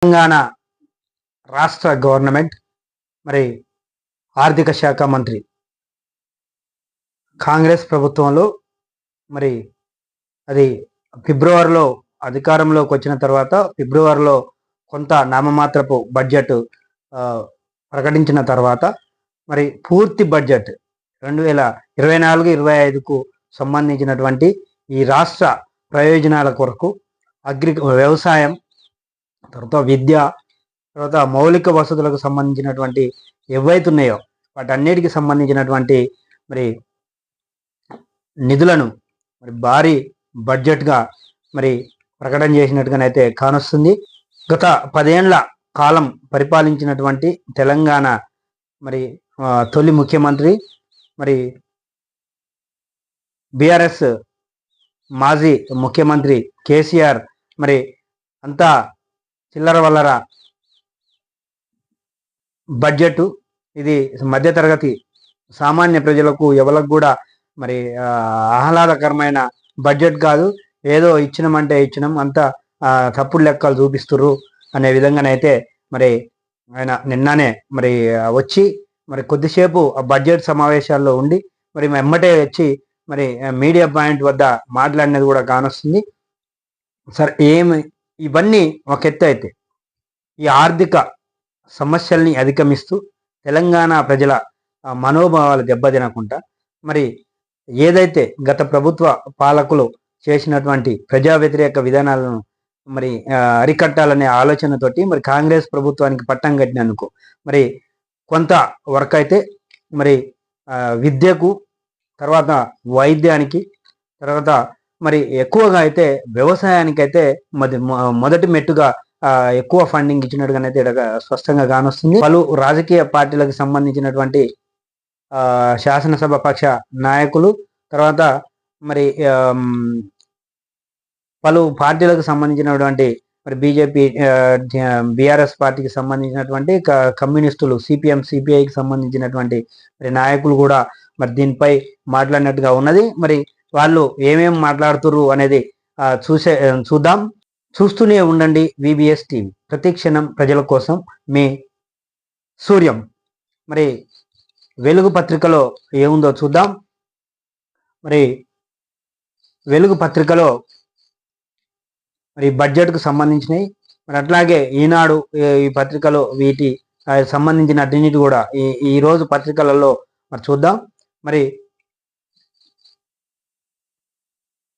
తెలంగాణ రాష్ట్ర గవర్నమెంట్ మరి ఆర్థిక శాఖ మంత్రి కాంగ్రెస్ ప్రభుత్వంలో మరి అది ఫిబ్రవరిలో అధికారంలోకి వచ్చిన తర్వాత ఫిబ్రవరిలో కొంత నామమాత్రపు బడ్జెట్ ప్రకటించిన తర్వాత మరి పూర్తి బడ్జెట్ 2024-25కు సంబంధించినటువంటి ఈ రాష్ట్ర ప్రయోజనాల కొరకు వ్యవసాయం, తర్వాత విద్య, తర్వాత మౌలిక వసతులకు సంబంధించినటువంటి ఏవైతున్నాయో వాటన్నిటికి సంబంధించినటువంటి మరి నిధులను మరి భారీ బడ్జెట్గా మరి ప్రకటన చేసినట్టుగానైతే కానొస్తుంది. గత 10 ఏళ్ల కాలం పరిపాలించినటువంటి తెలంగాణ మరి తొలి ముఖ్యమంత్రి మరి బీఆర్ఎస్ మాజీ ముఖ్యమంత్రి కేసీఆర్ మరి అంతా చిల్లర వల్లర బడ్జెట్. ఇది మధ్యతరగతి సామాన్య ప్రజలకు ఎవరికి కూడా మరి ఆహ్లాదకరమైన బడ్జెట్ కాదు. ఏదో ఇచ్చినామంటే ఇచ్చినాం, అంతా తప్పుడు లెక్కలు చూపిస్తుర్రు అనే విధంగానైతే మరి ఆయన నిన్ననే మరి వచ్చి మరి కొద్దిసేపు ఆ బడ్జెట్ సమావేశాల్లో ఉండి మరి వెమ్మటే వచ్చి మరి మీడియా పాయింట్ వద్ద మాట్లాడినది కూడా కానొస్తుంది. సరే, ఇవన్నీ ఒక ఎత్తు అయితే ఈ ఆర్థిక సమస్యల్ని అధిగమిస్తూ తెలంగాణ ప్రజల మనోభావాలు దెబ్బతినకుండా మరి ఏదైతే గత ప్రభుత్వ పాలకులు చేసినటువంటి ప్రజా వ్యతిరేక విధానాలను మరి అరికట్టాలనే ఆలోచనతోటి మరి కాంగ్రెస్ ప్రభుత్వానికి పట్టం కట్టినందుకు మరి కొంత వర్క్ అయితే మరి విద్యకు, తర్వాత వైద్యానికి, తర్వాత మరి ఎక్కువగా అయితే వ్యవసాయానికి అయితే మొదటి మెట్టుగా ఎక్కువ ఫండింగ్ ఇచ్చినట్టుగానైతే స్పష్టంగా కానొస్తుంది. పలు రాజకీయ పార్టీలకు సంబంధించినటువంటి శాసనసభ పక్ష నాయకులు, తర్వాత మరి పలు పార్టీలకు సంబంధించినటువంటి మరి బీజేపీ, బీఆర్ఎస్ పార్టీకి సంబంధించినటువంటి కమ్యూనిస్టులు, సిపిఎం, సిపిఐకి సంబంధించినటువంటి మరి నాయకులు కూడా మరి దీనిపై మాట్లాడినట్టుగా ఉన్నది. మరి వాళ్ళు ఏమేం మాట్లాడుతుర్రు అనేది చూద్దాం. చూస్తూనే ఉండండి విబిఎస్ టీవీ, ప్రతిక్షణం ప్రజల కోసం మీ సూర్యం. మరి వెలుగు పత్రికలో ఏముందో చూద్దాం. మరి వెలుగు పత్రికలో మరి బడ్జెట్కు సంబంధించినవి, మరి అట్లాగే ఈనాడు ఈ పత్రికలో వీటి సంబంధించిన అన్నిటి కూడా ఈ రోజు పత్రికలలో మరి చూద్దాం. మరి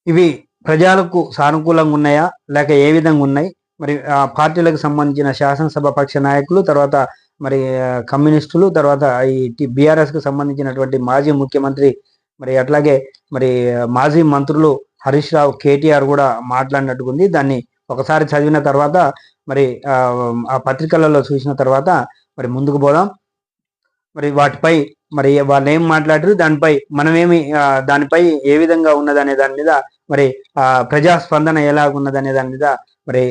ఇవి ప్రజలకు సానుకూలంగా ఉన్నాయా లేక ఏ విధంగా ఉన్నాయి, మరి ఆ పార్టీలకు సంబంధించిన శాసనసభ పక్ష నాయకులు, తర్వాత మరి కమ్యూనిస్టులు, తర్వాత ఈ బీఆర్ఎస్కు సంబంధించినటువంటి మాజీ ముఖ్యమంత్రి, మరి అట్లాగే మరి మాజీ మంత్రులు హరీష్ రావు, కేటీఆర్ కూడా మాట్లాడినట్టుకుంది. దాన్ని ఒకసారి చదివిన తర్వాత మరి ఆ పత్రికలలో చూసిన తర్వాత మరి ముందుకు పోదాం. మరి వాటిపై మరి వాళ్ళు ఏం మాట్లాడారు, దానిపై ఏ విధంగా ఉన్నదనే దాని మీద మరి ప్రజాస్పందన ఎలాగున్నదనే దాని మీద మరి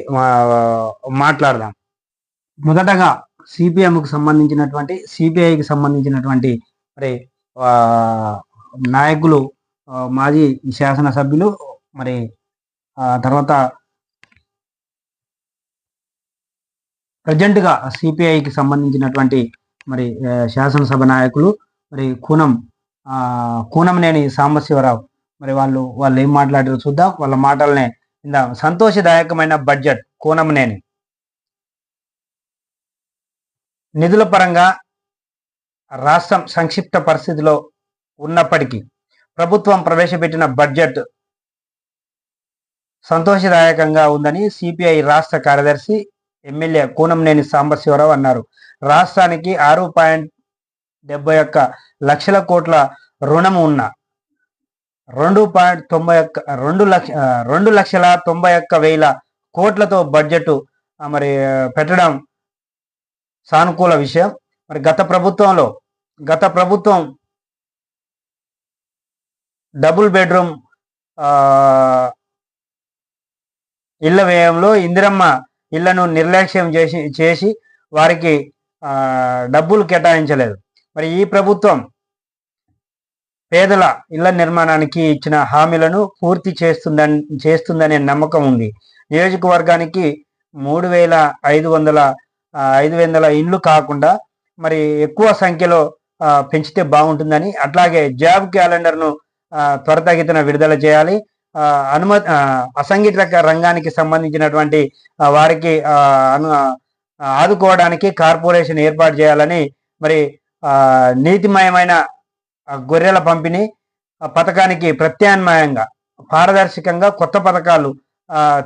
మాట్లాడదాం. మొదటగా సిపిఎంకు సంబంధించినటువంటి, సిపిఐకి సంబంధించినటువంటి మరి నాయకులు, మాజీ శాసనసభ్యులు, మరి తర్వాత ప్రజెంట్గా సిపిఐకి సంబంధించినటువంటి మరి శాసనసభ నాయకులు మరి కూనంనేని సాంబశివరావు, మరి వాళ్ళు ఏం మాట్లాడారో చూద్దాం. వాళ్ళ మాటలనే విందాం. సంతోషదాయకమైన బడ్జెట్. కూనంనేని: నిధుల పరంగా రాష్ట్రం సంక్షిప్త పరిస్థితిలో ఉన్నప్పటికీ ప్రభుత్వం ప్రవేశపెట్టిన బడ్జెట్ సంతోషదాయకంగా ఉందని సిపిఐ రాష్ట్ర కార్యదర్శి ఎమ్మెల్యే కూనంనేని సాంబశివరావు అన్నారు. రాష్ట్రానికి 6.71 లక్షల కోట్ల రుణం ఉన్న 2,91,00,000 కోట్లతో బడ్జెట్ మరి పెట్టడం సానుకూల విషయం. మరి గత ప్రభుత్వం డబుల్ బెడ్రూమ్ ఇళ్ల వ్యయంలో ఇందిరమ్మ ఇళ్లను నిర్లక్ష్యం చేసి వారికి డబ్బులు కేటాయించలేదు. మరి ఈ ప్రభుత్వం పేదల ఇళ్ల నిర్మాణానికి ఇచ్చిన హామీలను పూర్తి చేస్తుందనే నమ్మకం ఉంది. నియోజకవర్గానికి 3,500 ఇండ్లు కాకుండా మరి ఎక్కువ సంఖ్యలో పెంచితే బాగుంటుందని, అట్లాగే జాబ్ క్యాలెండర్ను త్వరితగతిన విడుదల చేయాలి. అసంఘటిత రంగానికి సంబంధించినటువంటి వారికి ఆదుకోవడానికి కార్పొరేషన్ ఏర్పాటు చేయాలని, మరి నీతిమయమైన గొర్రెల పంపిణీ పథకానికి ప్రత్యామ్నాయంగా పారదర్శకంగా కొత్త పథకాలు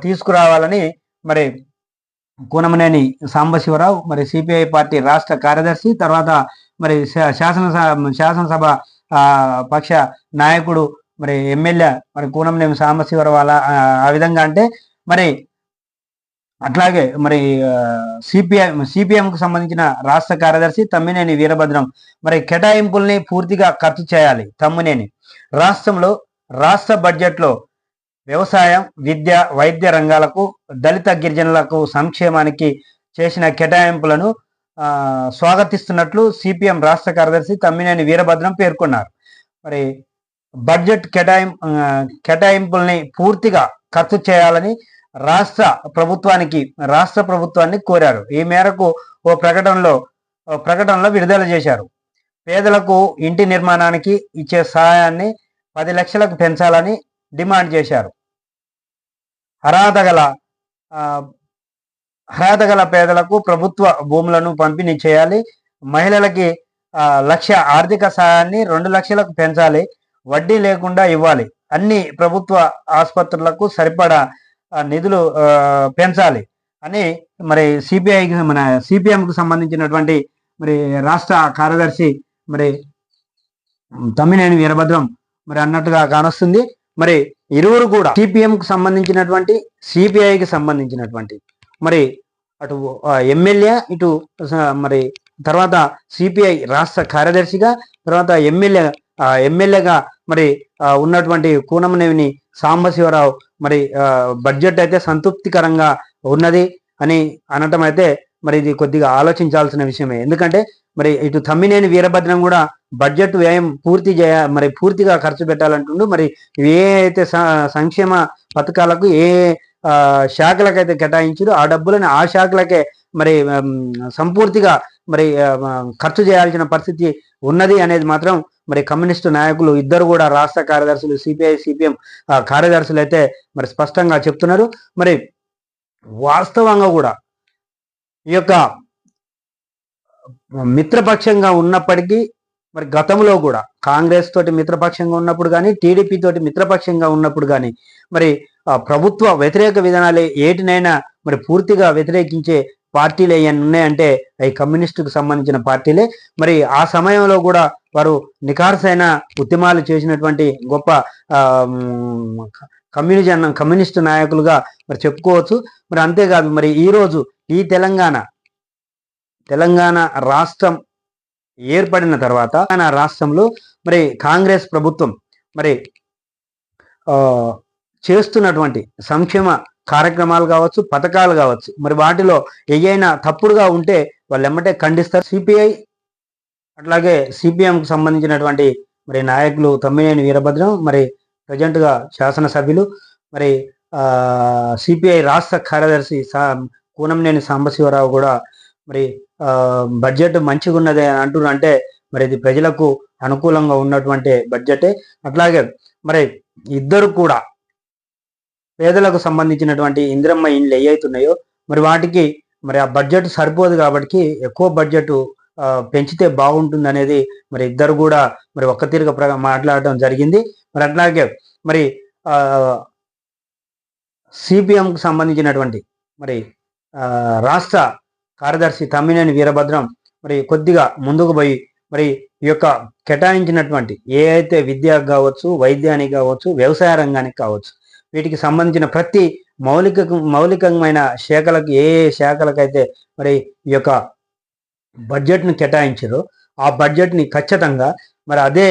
తీసుకురావాలని మరి కూనమనేని సాంబశివరావు మరి సిపిఐ పార్టీ రాష్ట్ర కార్యదర్శి, తర్వాత మరి శాసనసభ పక్ష నాయకుడు మరి ఎమ్మెల్యే మరి కూనమనేని సాంబశివరావు అలా ఆ విధంగా అంటే మరి అట్లాగే మరి సిపిఎంకు సంబంధించిన రాష్ట్ర కార్యదర్శి తమ్మినేని వీరభద్రం మరి కేటాయింపుల్ని పూర్తిగా ఖర్చు చేయాలి. తమ్మినేని రాష్ట్రంలో రాష్ట్ర బడ్జెట్లో వ్యవసాయం, విద్య, వైద్య రంగాలకు, దళిత గిరిజనులకు సంక్షేమానికి చేసిన కేటాయింపులను స్వాగతిస్తున్నట్లు సిపిఎం రాష్ట్ర కార్యదర్శి తమ్మినేని వీరభద్రం పేర్కొన్నారు. మరి బడ్జెట్ కేటాయింపుల్ని పూర్తిగా ఖర్చు చేయాలని రాష్ట్ర ప్రభుత్వాన్ని కోరారు. ఈ మేరకు ఓ ప్రకటనలో విడుదల చేశారు. పేదలకు ఇంటి నిర్మాణానికి ఇచ్చే సహాయాన్ని 10 లక్షలకు పెంచాలని డిమాండ్ చేశారు. అర్హత గల పేదలకు ప్రభుత్వ భూములను పంపిణీ చేయాలి. మహిళలకి 1 లక్ష ఆర్థిక సహాయాన్ని 2 లక్షలకు పెంచాలి. వడ్డీ లేకుండా ఇవ్వాలి. అన్ని ప్రభుత్వ ఆసుపత్రులకు సరిపడా నిధులు పెంచాలి అని మరి సిపిఎంకు సంబంధించినటువంటి మరి రాష్ట్ర కార్యదర్శి మరి తమ్మినేని వీరభద్రం మరి అన్నట్టుగా కానొస్తుంది. మరి ఇరువురు కూడా సిపిఎంకు సంబంధించినటువంటి, సిపిఐకి సంబంధించినటువంటి మరి అటు ఎమ్మెల్యే, ఇటు మరి తర్వాత సిపిఐ రాష్ట్ర కార్యదర్శిగా, తర్వాత ఎమ్మెల్యేగా మరి ఉన్నటువంటి కూనమనేని సాంబశివరావు మరి బడ్జెట్ అయితే సంతృప్తికరంగా ఉన్నది అని అనటం అయితే మరి ఇది కొద్దిగా ఆలోచించాల్సిన విషయమే. ఎందుకంటే మరి ఇటు తమ్మినేని వీరభద్రం కూడా బడ్జెట్ వ్యయం పూర్తిగా ఖర్చు పెట్టాలంటుండు. మరి ఏ అయితే సంక్షేమ పథకాలకు ఏ శాఖలకైతే కేటాయించారు ఆ డబ్బులను ఆ శాఖలకే మరి సంపూర్తిగా మరి ఖర్చు చేయాల్సిన పరిస్థితి ఉన్నది అనేది మాత్రం మరి కమ్యూనిస్టు నాయకులు ఇద్దరు కూడా రాష్ట్ర కార్యదర్శులు, సిపిఐ సిపిఎం కార్యదర్శులు అయితే మరి స్పష్టంగా చెప్తున్నారు. మరి వాస్తవంగా కూడా ఈ యొక్క మిత్రపక్షంగా ఉన్నప్పటికీ మరి గతంలో కూడా కాంగ్రెస్ తోటి మిత్రపక్షంగా ఉన్నప్పుడు కానీ, టీడీపీ తోటి మిత్రపక్షంగా ఉన్నప్పుడు కానీ మరి ప్రభుత్వ వ్యతిరేక విధానాలే ఏటినైనా మరి పూర్తిగా వ్యతిరేకించే పార్టీలు ఏమైనా ఉన్నాయంటే అవి కమ్యూనిస్టుకు సంబంధించిన పార్టీలే. మరి ఆ సమయంలో కూడా వారు నిఖార్సైన ఉద్యమాలు చేసినటువంటి గొప్ప కమ్యూనిస్టు నాయకులుగా మరి చెప్పుకోవచ్చు. మరి అంతేకాదు మరి ఈరోజు ఈ తెలంగాణ రాష్ట్రం ఏర్పడిన తర్వాత రాష్ట్రంలో మరి కాంగ్రెస్ ప్రభుత్వం మరి చేస్తున్నటువంటి సంక్షేమ కార్యక్రమాలు కావచ్చు, పథకాలు కావచ్చు, మరి వాటిలో ఏదైనా తప్పుడుగా ఉంటే వాళ్ళు ఎమ్మటే ఖండిస్తారు. సిపిఐ అట్లాగే సిపిఎంకు సంబంధించినటువంటి మరి నాయకులు తమ్మినేని వీరభద్రం మరి ప్రజెంట్గా శాసనసభ్యులు, మరి సిపిఐ రాష్ట్ర కార్యదర్శి కూనంనేని సాంబశివరావు కూడా మరి బడ్జెట్ మంచిగా ఉన్నదే అంటున్నారు. అంటే మరి ఇది ప్రజలకు అనుకూలంగా ఉన్నటువంటి బడ్జెటే. అట్లాగే మరి ఇద్దరు కూడా పేదలకు సంబంధించినటువంటి ఇందిరమ్మ ఇండ్లు ఏవైతున్నాయో మరి వాటికి మరి ఆ బడ్జెట్ సరిపోదు కాబట్టి ఎక్కువ బడ్జెట్ పెంచితే బాగుంటుంది అనేది మరి ఇద్దరు కూడా మరి ఒక్క తీరుగా మాట్లాడటం జరిగింది. మరి అట్లాగే మరి సిపిఎంకు సంబంధించినటువంటి మరి రాష్ట్ర కార్యదర్శి తమ్మినేని వీరభద్రం మరి కొద్దిగా ముందుకు పోయి మరి ఈ యొక్క కేటాయించినటువంటి ఏ అయితే విద్యకు కావచ్చు, వైద్యానికి కావచ్చు, వ్యవసాయ రంగానికి కావచ్చు, వీటికి సంబంధించిన ప్రతి మౌలికమైన శాఖలకు ఏ శాఖలకైతే మరి ఈ యొక్క బడ్జెట్ను కేటాయించారో ఆ బడ్జెట్ని ఖచ్చితంగా మరి అదే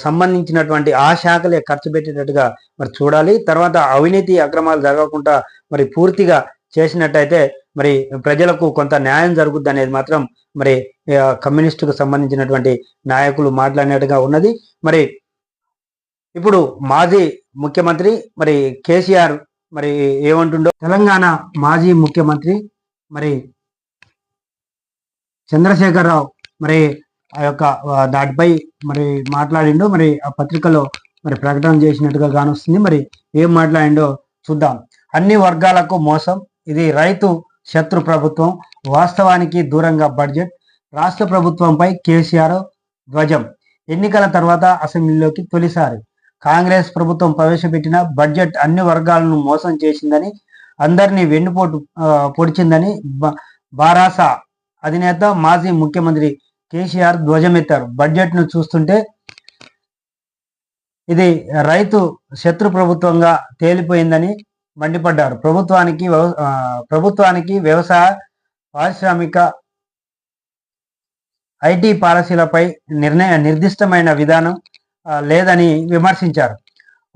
సంబంధించినటువంటి ఆ శాఖలే ఖర్చు పెట్టేటట్టుగా మరి చూడాలి. తర్వాత అవినీతి అక్రమాలు జరగకుండా మరి పూర్తిగా చేసినట్టయితే మరి ప్రజలకు కొంత న్యాయం జరుగుద్ది అనేది మాత్రం మరి కమ్యూనిస్టుకు సంబంధించినటువంటి నాయకులు మాట్లాడినట్టుగా ఉన్నది. మరి ఇప్పుడు మాజీ ముఖ్యమంత్రి మరి కేసీఆర్ మరి ఏమంటుండో తెలంగాణ మాజీ ముఖ్యమంత్రి మరి చంద్రశేఖరరావు మరి ఆ యొక్క దాటిపై మరి మాట్లాడిండో మరి ఆ పత్రికలో మరి ప్రకటన చేసినట్టుగా కానొస్తుంది. మరి ఏం మాట్లాడిండో చూద్దాం. అన్ని వర్గాలకు మోసం, ఇది రైతు శత్రు ప్రభుత్వం, వాస్తవానికి దూరంగా బడ్జెట్, రాష్ట్ర ప్రభుత్వంపై కేసీఆర్ ధ్వజం. ఎన్నికల తర్వాత అసెంబ్లీలోకి తొలిసారి కాంగ్రెస్ ప్రభుత్వం ప్రవేశపెట్టిన బడ్జెట్ అన్ని వర్గాలను మోసం చేసిందని, అందరినీ వెన్నుపోటు పొడిచిందని బారాస అధినేత మాజీ ముఖ్యమంత్రి కేసీఆర్ ధ్వజమెత్తారు. బడ్జెట్ ను చూస్తుంటే ఇది రైతు శత్రు ప్రభుత్వంగా తేలిపోయిందని మండిపడ్డారు. ప్రభుత్వానికి వ్యవసాయ, పారిశ్రామిక, ఐటీ పాలసీలపై నిర్దిష్టమైన విధానం లేదని విమర్శించారు.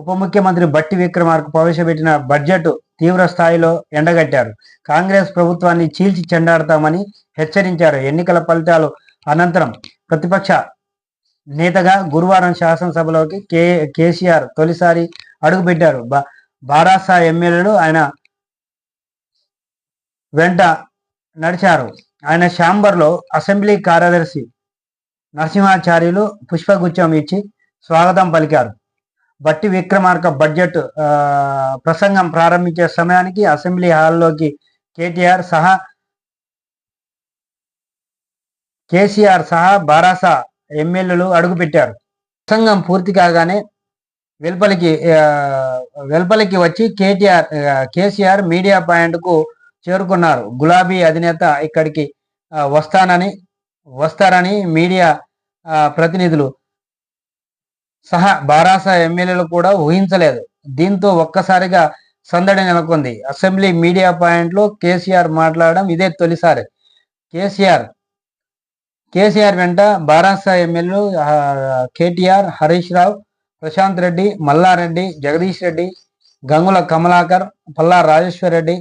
ఉప ముఖ్యమంత్రి బట్టి విక్రమార్క ప్రవేశపెట్టిన బడ్జెట్ తీవ్ర స్థాయిలో ఎండగట్టారు. కాంగ్రెస్ ప్రభుత్వాన్ని చీల్చి చెండాడతామని హెచ్చరించారు. ఎన్నికల ఫలితాలు అనంతరం ప్రతిపక్ష నేతగా గురువారం శాసనసభలోకి కేసీఆర్ తొలిసారి అడుగుపెట్టారు. బారాస ఎమ్మెల్యేలు ఆయన వెంట నడిచారు. ఆయన ఛాంబర్లో అసెంబ్లీ కార్యదర్శి నరసింహాచార్యులు పుష్పగుచ్చం ఇచ్చి స్వాగతం పలికారు. బట్టి విక్రమార్క బడ్జెట్ ప్రసంగం ప్రారంభించే సమయానికి అసెంబ్లీ హాల్లోకి కేసీఆర్ సహా బారాస ఎమ్మెల్యేలు అడుగుపెట్టారు. ప్రసంగం పూర్తి కాగానే వెలుపలికి వచ్చి కేసీఆర్ మీడియా పాయింట్కు చేరుకున్నారు. గులాబీ అధినేత ఇక్కడికి వస్తారని మీడియా ప్రతినిధులు సహా బారాస ఎమ్మెల్యేలు కూడా ఊహించలేదు. దీంతో ఒక్కసారిగా సందడి నెలకొంది. అసెంబ్లీ మీడియా పాయింట్లో కేసీఆర్ మాట్లాడడం ఇదే తొలిసారి. కేసీఆర్ వెంట బారాస ఎమ్మెల్యేలు కేటీఆర్, హరీష్ రావు, ప్రశాంత్ రెడ్డి, మల్లారెడ్డి, జగదీష్ రెడ్డి, గంగుల కమలాకర్, పల్లా రాజేశ్వర్ రెడ్డి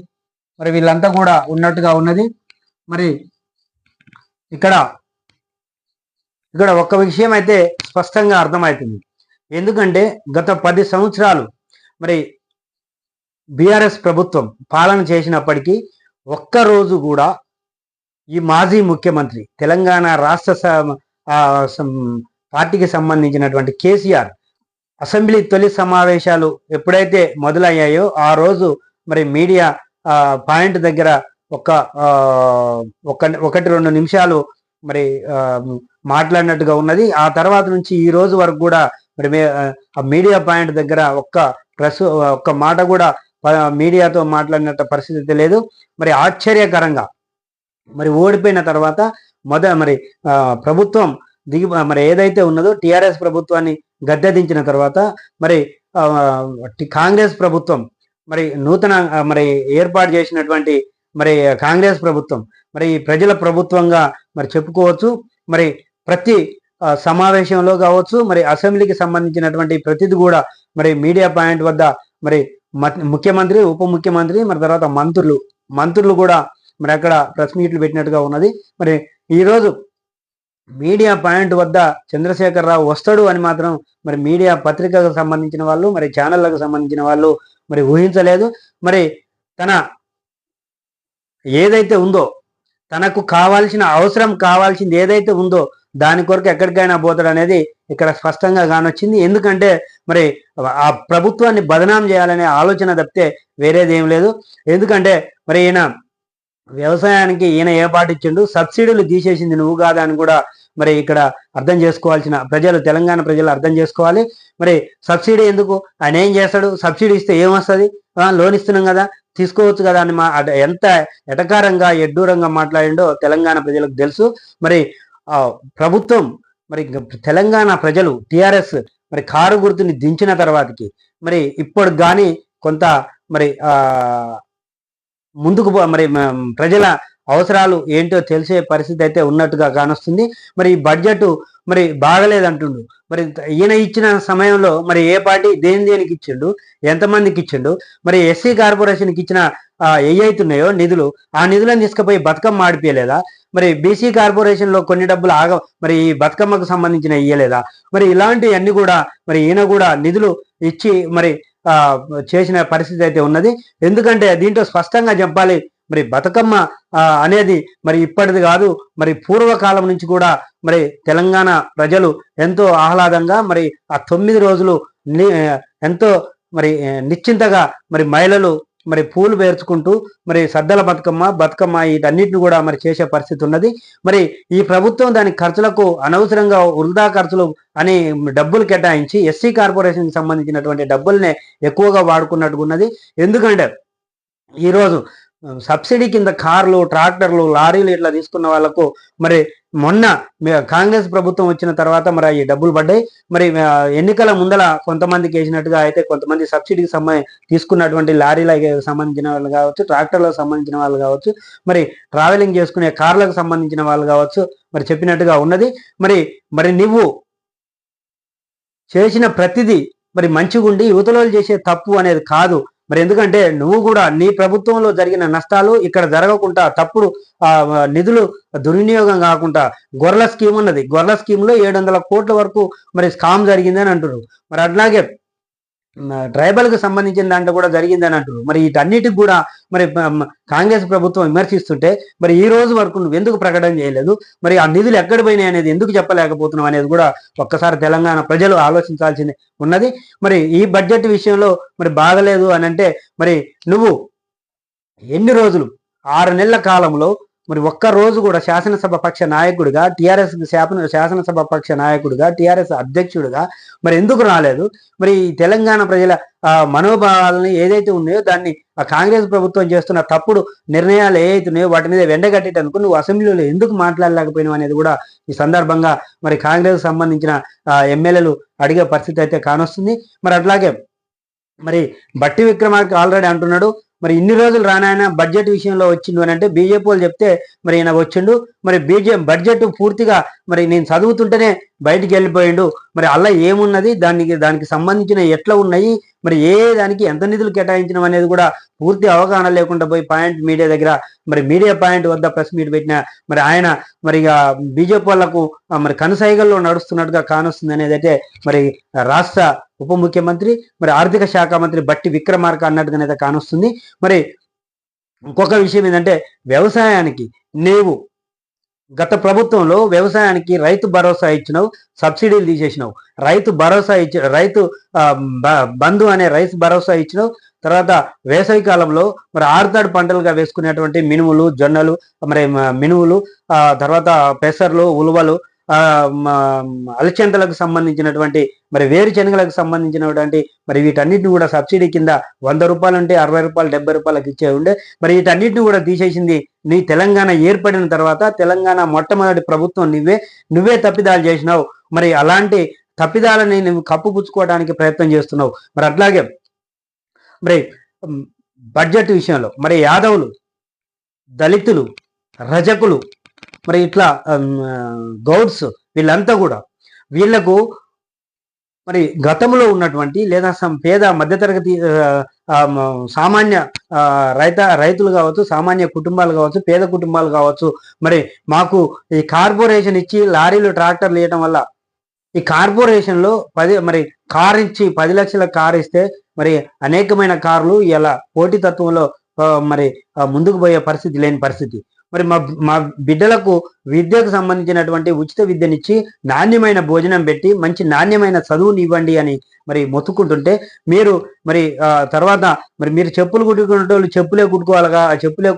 మరి వీళ్ళంతా కూడా ఉన్నట్టుగా ఉన్నది. మరి ఇక్కడ ఒక్క విషయం అయితే స్పష్టంగా అర్థమవుతుంది. ఎందుకంటే గత 10 సంవత్సరాలు మరి బీఆర్ఎస్ ప్రభుత్వం పాలన చేసినప్పటికీ ఒక్కరోజు కూడా ఈ మాజీ ముఖ్యమంత్రి తెలంగాణ రాష్ట్ర పార్టీకి సంబంధించినటువంటి కేసీఆర్ అసెంబ్లీ తొలి సమావేశాలు ఎప్పుడైతే మొదలయ్యాయో ఆ రోజు మరి మీడియా పాయింట్ దగ్గర ఒకటి రెండు నిమిషాలు మరి మాట్లాడినట్టుగా ఉన్నది. ఆ తర్వాత నుంచి ఈ రోజు వరకు కూడా మరి మీడియా పాయింట్ దగ్గర ఒక్క మాట కూడా మీడియాతో మాట్లాడినట్టు పరిస్థితి లేదు. మరి ఆశ్చర్యకరంగా మరి ఓడిపోయిన తర్వాత మరి ప్రభుత్వం మరి ఏదైతే ఉన్నదో టిఆర్ఎస్ ప్రభుత్వాన్ని గద్దెదించిన తర్వాత మరి కాంగ్రెస్ ప్రభుత్వం మరి నూతన మరి ఏర్పాటు చేసినటువంటి మరి కాంగ్రెస్ ప్రభుత్వం మరి ప్రజల ప్రభుత్వంగా మరి చెప్పుకోవచ్చు. మరి ప్రతి సమావేశంలో కావచ్చు మరి అసెంబ్లీకి సంబంధించినటువంటి ప్రతిది కూడా మరి మీడియా పాయింట్ వద్ద మరి ముఖ్యమంత్రి, ఉప ముఖ్యమంత్రి మరి తర్వాత మంత్రులు కూడా మరి అక్కడ ప్రెస్ మీట్లు పెట్టినట్టుగా ఉన్నది. మరి ఈరోజు మీడియా పాయింట్ వద్ద చంద్రశేఖరరావు వస్తాడు అని మాత్రం మరి మీడియా పత్రికలకు సంబంధించిన వాళ్ళు మరి ఛానళ్లకు సంబంధించిన వాళ్ళు మరి ఊహించలేదు. మరి తన ఏదైతే ఉందో తనకు కావాల్సింది ఏదైతే ఉందో దాని కొరకు ఎక్కడికైనా పోతాడు అనేది ఇక్కడ స్పష్టంగా కానొచ్చింది. ఎందుకంటే మరి ఆ ప్రభుత్వాన్ని బదనాం చేయాలనే ఆలోచన తప్పితే వేరేది ఏం లేదు. ఎందుకంటే మరి వ్యవసాయానికి ఈయన ఏ పాట ఇచ్చిండు, సబ్సిడీలు తీసేసింది నువ్వు కాదా అని కూడా మరి ఇక్కడ అర్థం చేసుకోవాల్సిన తెలంగాణ ప్రజలు అర్థం చేసుకోవాలి. మరి సబ్సిడీ ఎందుకు, ఆయన ఏం చేస్తాడు, సబ్సిడీ ఇస్తే ఏమొస్తుంది, లోన్ ఇస్తున్నాం కదా తీసుకోవచ్చు కదా అని ఎంత ఎటకారంగా ఎడ్డూరంగా మాట్లాడిండో తెలంగాణ ప్రజలకు తెలుసు. మరి ప్రభుత్వం మరి తెలంగాణ ప్రజలు టిఆర్ఎస్ మరి కారు గుర్తుని దించిన తర్వాతకి మరి ఇప్పుడు కానీ కొంత మరి ముందుకు మరి ప్రజల అవసరాలు ఏంటో తెలిసే పరిస్థితి అయితే ఉన్నట్టుగా కానొస్తుంది. మరి ఈ బడ్జెట్ మరి బాగలేదంటుండు. మరి ఈయన ఇచ్చిన సమయంలో మరి ఏ పార్టీ దేనికి ఇచ్చిండు, ఎంతమందికి ఇచ్చిండు, మరి ఎస్సీ కార్పొరేషన్కి ఇచ్చిన ఏవైతున్నాయో నిధులు ఆ నిధులను తీసుకుపోయి బతుకమ్మ ఆడిపోయలేదా, మరి బీసీ కార్పొరేషన్లో కొన్ని డబ్బులు మరి ఈ బతుకమ్మకు సంబంధించిన ఇయ్యలేదా, మరి ఇలాంటివన్నీ కూడా మరి ఈయన కూడా నిధులు ఇచ్చి మరి చేసిన పరిస్థితి అయితే ఉన్నది. ఎందుకంటే దీంట్లో స్పష్టంగా చెప్పాలి, మరి బతుకమ్మ అనేది మరి ఇప్పటిది కాదు, మరి పూర్వకాలం నుంచి కూడా మరి తెలంగాణ ప్రజలు ఎంతో ఆహ్లాదంగా మరి ఆ 9 రోజులు ఎంతో మరి నిశ్చింతగా మరి మహిళలు మరి పూలు పేర్చుకుంటూ మరి సద్దల బతుకమ్మ వీటన్నిటిని కూడా మరి చేసే పరిస్థితి ఉన్నది. మరి ఈ ప్రభుత్వం దాని ఖర్చులకు అనవసరంగా వృధా ఖర్చులు అని డబ్బులు కేటాయించి ఎస్సీ కార్పొరేషన్కి సంబంధించినటువంటి డబ్బుల్నే ఎక్కువగా వాడుకున్నట్టుగా ఉన్నది. ఎందుకంటే ఈరోజు సబ్సిడీ కింద కార్లు, ట్రాక్టర్లు, లారీలు ఇట్లా తీసుకున్న వాళ్ళకు మరి మొన్న కాంగ్రెస్ ప్రభుత్వం వచ్చిన తర్వాత మరి ఈ డబ్బులు పడ్డాయి. మరి ఎన్నికల ముందల కొంతమందికి వేసినట్టుగా అయితే కొంతమంది సబ్సిడీకి తీసుకున్నటువంటి లారీలకు సంబంధించిన వాళ్ళు కావచ్చు, ట్రాక్టర్లకు సంబంధించిన వాళ్ళు కావచ్చు, మరి ట్రావెలింగ్ చేసుకునే కార్లకు సంబంధించిన వాళ్ళు కావచ్చు, మరి చెప్పినట్టుగా ఉన్నది. మరి నువ్వు చేసిన ప్రతిదీ మరి మంచిగుండి యువతలో చేసే తప్పు అనేది కాదు. మరి ఎందుకంటే నువ్వు కూడా నీ ప్రభుత్వంలో జరిగిన నష్టాలు ఇక్కడ జరగకుండా, తప్పుడు నిధులు దుర్వినియోగం కాకుండా గొర్రెల స్కీమ్ ఉన్నది. గొర్రెల స్కీమ్ లో 700 కోట్ల వరకు మరి స్కామ్ జరిగిందని అంటున్నారు. మరి అట్లాగే ట్రైబల్కి సంబంధించిన దాంట్లో కూడా జరిగిందని అంటున్నారు. మరి వీటన్నిటికి కూడా మరి కాంగ్రెస్ ప్రభుత్వం విమర్శిస్తుంటే మరి ఈ రోజు వరకు నువ్వు ఎందుకు ప్రకటన చేయలేదు? మరి ఆ నిధులు ఎక్కడ పోయినాయి అనేది ఎందుకు చెప్పలేకపోతున్నావు అనేది కూడా ఒక్కసారి తెలంగాణ ప్రజలు ఆలోచించాల్సింది ఉన్నది. మరి ఈ బడ్జెట్ విషయంలో మరి బాగలేదు అని అంటే మరి నువ్వు ఎన్ని రోజులు 6 నెలల కాలంలో మరి ఒక్క రోజు కూడా శాసనసభ పక్ష నాయకుడిగా, టీఆర్ఎస్ శాసనసభ పక్ష నాయకుడిగా, టీఆర్ఎస్ అధ్యక్షుడిగా మరి ఎందుకు రాలేదు? మరి తెలంగాణ ప్రజల మనోభావాలని ఏదైతే ఉన్నాయో దాన్ని ఆ కాంగ్రెస్ ప్రభుత్వం చేస్తున్న తప్పుడు నిర్ణయాలు ఏవైతే ఉన్నాయో వాటి మీద వెండగట్టేటందుకు నువ్వు అసెంబ్లీలో ఎందుకు మాట్లాడలేకపోయినావు అనేది కూడా ఈ సందర్భంగా మరి కాంగ్రెస్ సంబంధించిన ఎమ్మెల్యేలు అడిగే పరిస్థితి అయితే కానొస్తుంది. మరి అట్లాగే మరి బట్టి విక్రమార్క ఆల్రెడీ అంటున్నాడు, మరి ఇన్ని రోజులు రానాయన బడ్జెట్ విషయంలో వచ్చిండు అని అంటే బీజేపీ వాళ్ళు చెప్తే మరి ఈయన వచ్చిండు. మరి బడ్జెట్ పూర్తిగా మరి నేను చదువుతుంటేనే బయటికి వెళ్ళిపోయిండు. మరి అలా ఏమున్నది, దానికి సంబంధించిన ఎట్లా ఉన్నాయి, మరి ఏ దానికి ఎంత నిధులు కేటాయించడం అనేది కూడా పూర్తి అవగాహన లేకుండా పోయి పాయింట్ మీడియా దగ్గర మరి మీడియా పాయింట్ వద్ద ప్రెస్ మీట్ పెట్టిన మరి ఆయన మరి బీజేపీ వాళ్లకు మరి కనుసైగల్లో నడుస్తున్నట్టుగా కానొస్తుంది అనేది అయితే మరి రాష్ట్ర ఉప ముఖ్యమంత్రి మరి ఆర్థిక శాఖ మంత్రి బట్టి విక్రమార్క అన్నట్టుగానైతే కానొస్తుంది. మరి ఇంకొక విషయం ఏంటంటే వ్యవసాయానికి నీవు గత ప్రభుత్వంలో వ్యవసాయానికి రైతు భరోసా ఇచ్చినావు, సబ్సిడీలు తీసేసినావు. రైతు భరోసా రైతు బంధు అనే రైతు భరోసా ఇచ్చినావు. తర్వాత వేసవి కాలంలో మరి ఆరుతడి పంటలుగా వేసుకునేటువంటి మినుములు, జొన్నలు, మరి మినుములు, తర్వాత పెసర్లు, ఉలువలు, అలచెంతలకు సంబంధించినటువంటి మరి వేరుశనగలకు సంబంధించినటువంటి మరి వీటన్నిటిని కూడా సబ్సిడీ కింద 100 రూపాయలు ఉంటే 60 రూపాయలు 70 రూపాయలకు ఇచ్చే ఉండే. మరి వీటన్నిటిని కూడా తీసేసింది నీ తెలంగాణ ఏర్పడిన తర్వాత. తెలంగాణ మొట్టమొదటి ప్రభుత్వం నువ్వే తప్పిదాలు చేసినావు. మరి అలాంటి తప్పిదాలని నువ్వు కప్పుపుచ్చుకోవడానికి ప్రయత్నం చేస్తున్నావు. మరి అట్లాగే మరి బడ్జెట్ విషయంలో మరి యాదవులు, దళితులు, రజకులు, మరి ఇట్లా గౌడ్స్ వీళ్ళంతా కూడా వీళ్లకు మరి గతంలో ఉన్నటువంటి లేదా పేద మధ్యతరగతి సామాన్య రైతులు కావచ్చు, సామాన్య కుటుంబాలు కావచ్చు, పేద కుటుంబాలు కావచ్చు, మరి మాకు ఈ కార్పొరేషన్ ఇచ్చి లారీలు, ట్రాక్టర్లు ఇవ్వడం వల్ల ఈ కార్పొరేషన్లో మరి కార్ ఇచ్చి 10 లక్షల కారు ఇస్తే మరి అనేకమైన కార్లు ఇలా పోటీతత్వంలో మరి ముందుకు పోయే పరిస్థితి లేని పరిస్థితి. మరి మా బిడ్డలకు విద్యకు సంబంధించినటువంటి ఉచిత విద్యనిచ్చి నాణ్యమైన భోజనం పెట్టి మంచి నాణ్యమైన చదువుని ఇవ్వండి అని మరి మొత్తుకుంటుంటే మీరు మరి తర్వాత మరి మీరు చెప్పులు కుట్టుకునేటోళ్ళు చెప్పులే